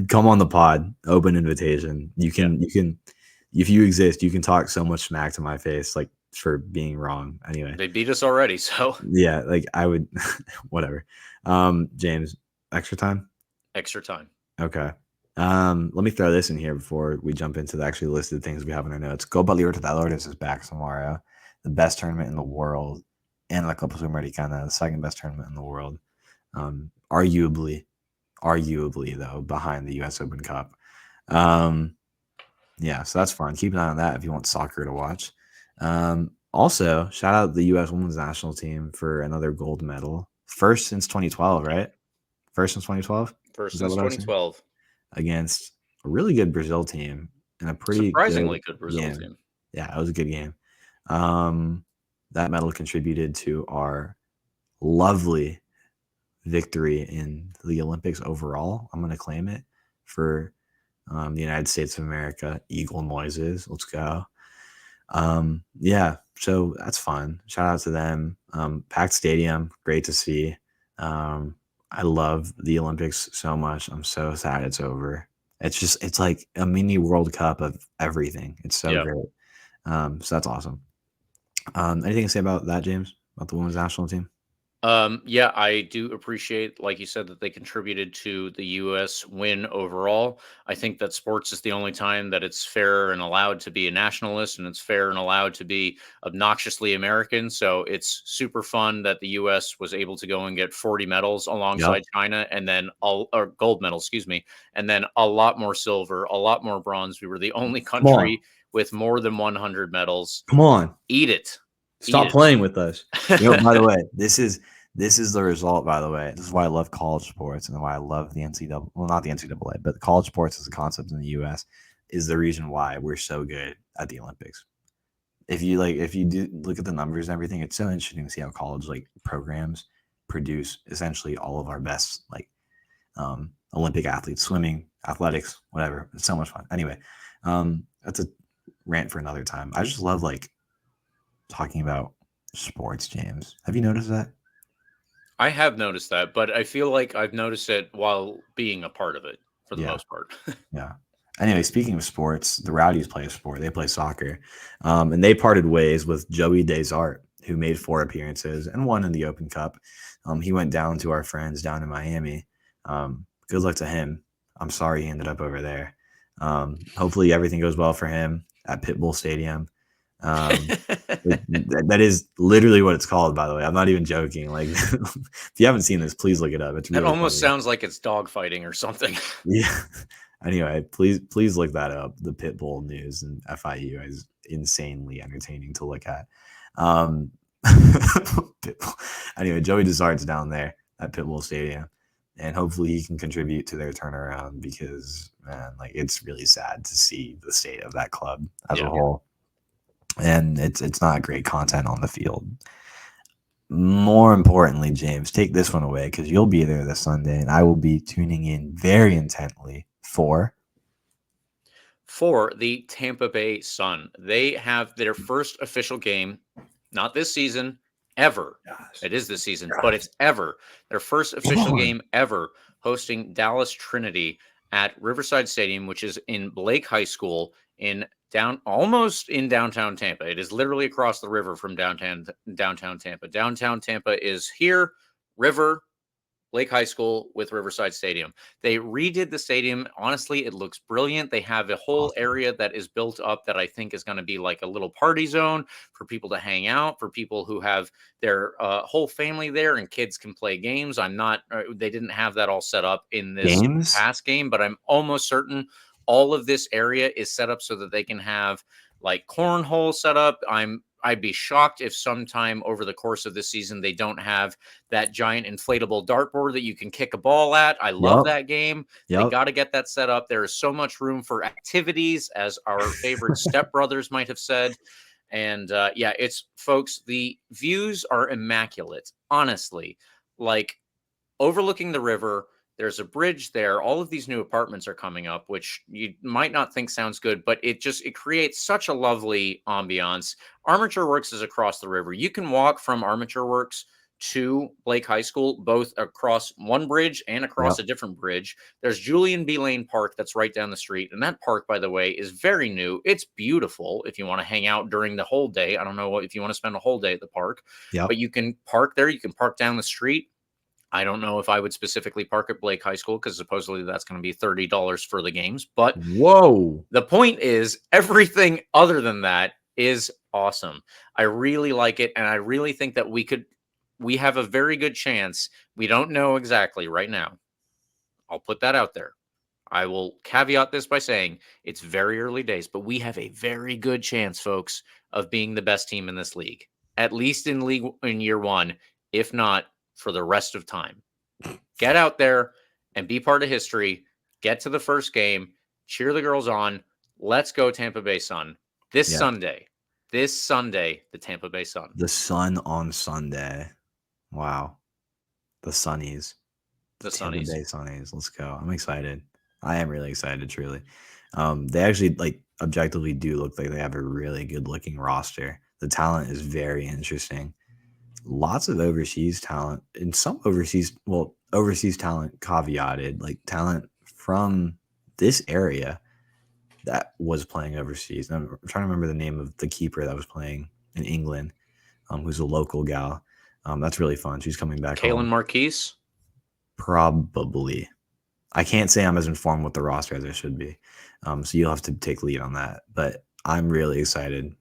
S3: Come on the pod. Open invitation. You can, if you exist, you can talk so much smack to my face, like for being wrong. Anyway,
S2: they beat us already, so
S3: yeah, like I would, whatever. James, extra time.
S2: Extra time.
S3: Okay. Let me throw this in here before we jump into the actually listed things we have in our notes. Copa Libertadores is back tomorrow. The best tournament in the world, and La Copa Sudamericana, the second best tournament in the world. Arguably though, behind the U.S. Open Cup. Yeah, so that's fun. Keep an eye on that if you want soccer to watch. Also, shout out the U.S. Women's National Team for another gold medal. First since 2012, right? First since 2012?
S2: First since 2012.
S3: Against a really good Brazil team and a pretty
S2: surprisingly good Brazil team.
S3: Yeah, it was a good game. That medal contributed to our lovely victory in the Olympics overall. I'm going to claim it for the United States of America. Eagle noises. Let's go. Yeah, so that's fun. Shout out to them. Packed stadium. Great to see. I love the Olympics so much. I'm so sad it's over. It's like a mini World Cup of everything. It's so great. So that's awesome. Anything to say about that, James? About the women's national team?
S2: Yeah, I do appreciate, like you said, that they contributed to the U.S. win overall. I think that sports is the only time that it's fair and allowed to be a nationalist, and it's fair and allowed to be obnoxiously American. So it's super fun that the U.S. was able to go and get 40 medals alongside China, and then or gold medals, excuse me, and then a lot more silver, a lot more bronze. We were the only country with more than 100 medals.
S3: Come on,
S2: eat it.
S3: Stop playing with us. By the way, this is the result, by the way. This is why I love college sports and why I love the NCAA. Well, not the NCAA, but college sports as a concept in the U.S. is the reason why we're so good at the Olympics. If you do look at the numbers and everything, it's so interesting to see how college programs produce essentially all of our best Olympic athletes, swimming, athletics, whatever. It's so much fun. Anyway, that's a rant for another time. I just love talking about sports, James. Have you noticed that?
S2: I have noticed that, but I feel like I've noticed it while being a part of it for the most part.
S3: Yeah. Anyway, speaking of sports, the Rowdies play a sport. They play soccer. And they parted ways with Joey Desart, who made 4 appearances and won in the Open Cup. He went down to our friends down in Miami. Good luck to him. I'm sorry he ended up over there. Hopefully everything goes well for him at Pitbull Stadium. That is literally what it's called, by the way. I'm not even joking. If you haven't seen this, please look it up. It's really
S2: almost sounds like it's dogfighting or something.
S3: Yeah. Anyway, please look that up. The Pitbull news and FIU is insanely entertaining to look at. Anyway, Joey Desart's down there at Pitbull Stadium, and hopefully he can contribute to their turnaround because, man, it's really sad to see the state of that club as a whole. and it's not great content on the field. More importantly, James, take this one away because you'll be there this Sunday, and I will be tuning in very intently for
S2: the Tampa Bay Sun. They have their first official game, not this season, ever.
S3: Gosh.
S2: It is this season, but it's ever. Their first official game ever, hosting Dallas Trinity at Riverside Stadium, which is in Blake High School almost in downtown Tampa. It is literally across the river from downtown Tampa. Downtown Tampa is here, river, Lake High School with Riverside Stadium. They redid the stadium. Honestly, it looks brilliant. They have a whole area that is built up that I think is going to be like a little party zone for people to hang out, for people who have their whole family there and kids can play games. They didn't have that all set up in this past game, but I'm almost certain all of this area is set up so that they can have like cornhole set up. I'd be shocked if sometime over the course of the season they don't have that giant inflatable dartboard that you can kick a ball at. I love that game. They got to get that set up. There is so much room for activities, as our favorite stepbrothers might have said. And it's folks, the views are immaculate, honestly. Like overlooking the river. There's a bridge there. All of these new apartments are coming up, which you might not think sounds good, but it creates such a lovely ambiance. Armature Works is across the river. You can walk from Armature Works to Blake High School, both across one bridge and across a different bridge. There's Julian B. Lane Park that's right down the street. And that park, by the way, is very new. It's beautiful if you want to hang out during the whole day. I don't know if you want to spend a whole day at the park, but you can park there. You can park down the street. I don't know if I would specifically park at Blake High School because supposedly that's going to be $30 for the games. But the point is everything other than that is awesome. I really like it. And I really think that we have a very good chance. We don't know exactly right now. I'll put that out there. I will caveat this by saying it's very early days, but we have a very good chance, folks, of being the best team in this league, at least in year one, if not for the rest of time. Get out there and be part of history. Get to the first game. Cheer the girls on. Let's go Tampa Bay Sun. This Sunday, the Tampa Bay Sun.
S3: The Sun on Sunday. Wow. The Sunnies.
S2: The
S3: Tampa
S2: Sunnies.
S3: Bay Sunnies. Let's go. I'm excited. I am really excited, truly. They actually objectively do look like they have a really good looking roster. The talent is very interesting. Lots of overseas talent, and some overseas talent caveated, like talent from this area that was playing overseas. I'm trying to remember the name of the keeper that was playing in England, who's a local gal. That's really fun. She's coming back.
S2: Kaylin Marquise?
S3: Probably. I can't say I'm as informed with the roster as I should be. So you'll have to take lead on that. But I'm really excited.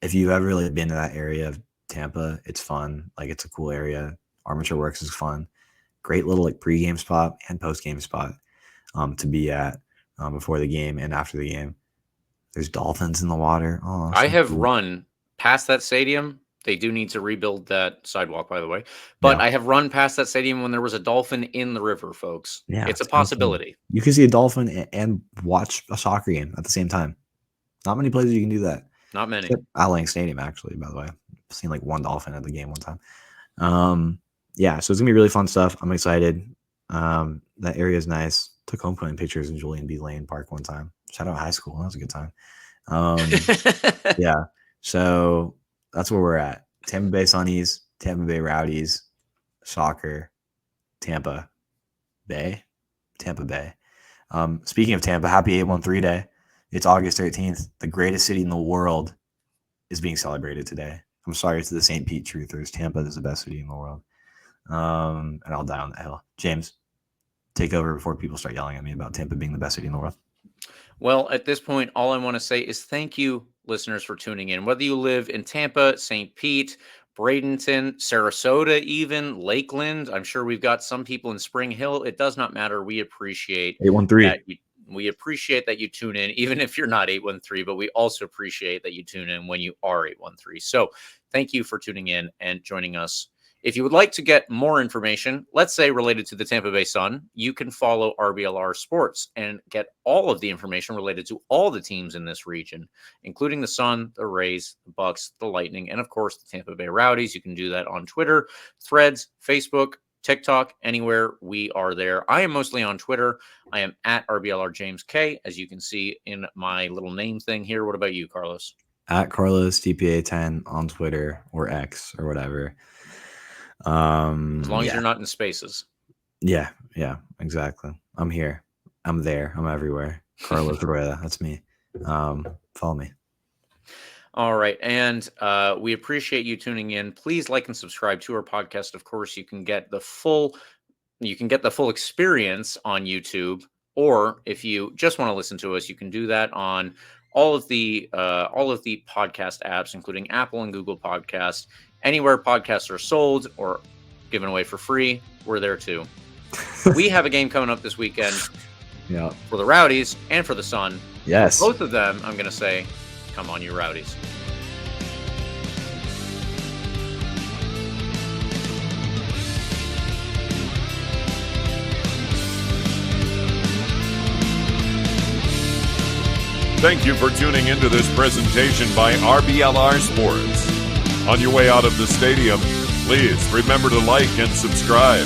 S3: If you've ever really been to that area of Tampa, it's fun. Like, it's a cool area. Armature Works is fun. Great little pregame spot and postgame spot to be at before the game and after the game. There's dolphins in the water. Oh,
S2: I have run past that stadium. They do need to rebuild that sidewalk, by the way. But I have run past that stadium when there was a dolphin in the river, folks. Yeah, it's a possibility.
S3: You can see a dolphin and watch a soccer game at the same time. Not many places you can do that.
S2: Not many.
S3: Al Lang Stadium, actually, by the way. I've seen one dolphin at the game one time. So it's going to be really fun stuff. I'm excited. That area is nice. Took homecoming pictures in Julian B. Lane Park one time. Shout out high school. That was a good time. So that's where we're at. Tampa Bay Sunnies, Tampa Bay Rowdies, soccer, Tampa Bay. Speaking of Tampa, happy 813 Day. It's August 13th. The greatest city in the world is being celebrated today. I'm sorry to the St. Pete truthers. Tampa is the best city in the world. And I'll die on that hill. James, take over before people start yelling at me about Tampa being the best city in the world.
S2: Well, at this point, all I want to say is thank you, listeners, for tuning in. Whether you live in Tampa, St. Pete, Bradenton, Sarasota, even Lakeland, I'm sure we've got some people in Spring Hill. It does not matter. We appreciate
S3: 813.
S2: We appreciate that you tune in, even if you're not 813, but we also appreciate that you tune in when you are 813. So thank you for tuning in and joining us. If you would like to get more information, let's say related to the Tampa Bay Sun, you can follow RBLR Sports and get all of the information related to all the teams in this region, including the Sun, the Rays, the Bucks, the Lightning, and of course the Tampa Bay Rowdies. You can do that on Twitter, Threads, Facebook, TikTok, anywhere. We are there. I am mostly on Twitter. I am at RBLR James K, as you can see in my little name thing here. What about you, Carlos?
S3: At Carlos TPA10 on Twitter or X or whatever.
S2: As long as you're not in spaces.
S3: Yeah, exactly. I'm here. I'm there. I'm everywhere. Carlos Rueda. That's me. Follow me.
S2: All right. And we appreciate you tuning in. Please like and subscribe to our podcast. Of course, you can get the full experience on YouTube, or if you just want to listen to us, you can do that on all of the podcast apps, including Apple and Google Podcasts. Anywhere podcasts are sold or given away for free, we're there too. We have a game coming up this weekend for the Rowdies and for the Sun.
S3: Yes.
S2: For both of them, I'm going to say, come on, you Rowdies.
S1: Thank you for tuning into this presentation by RBLR Sports. On your way out of the stadium, please remember to like and subscribe.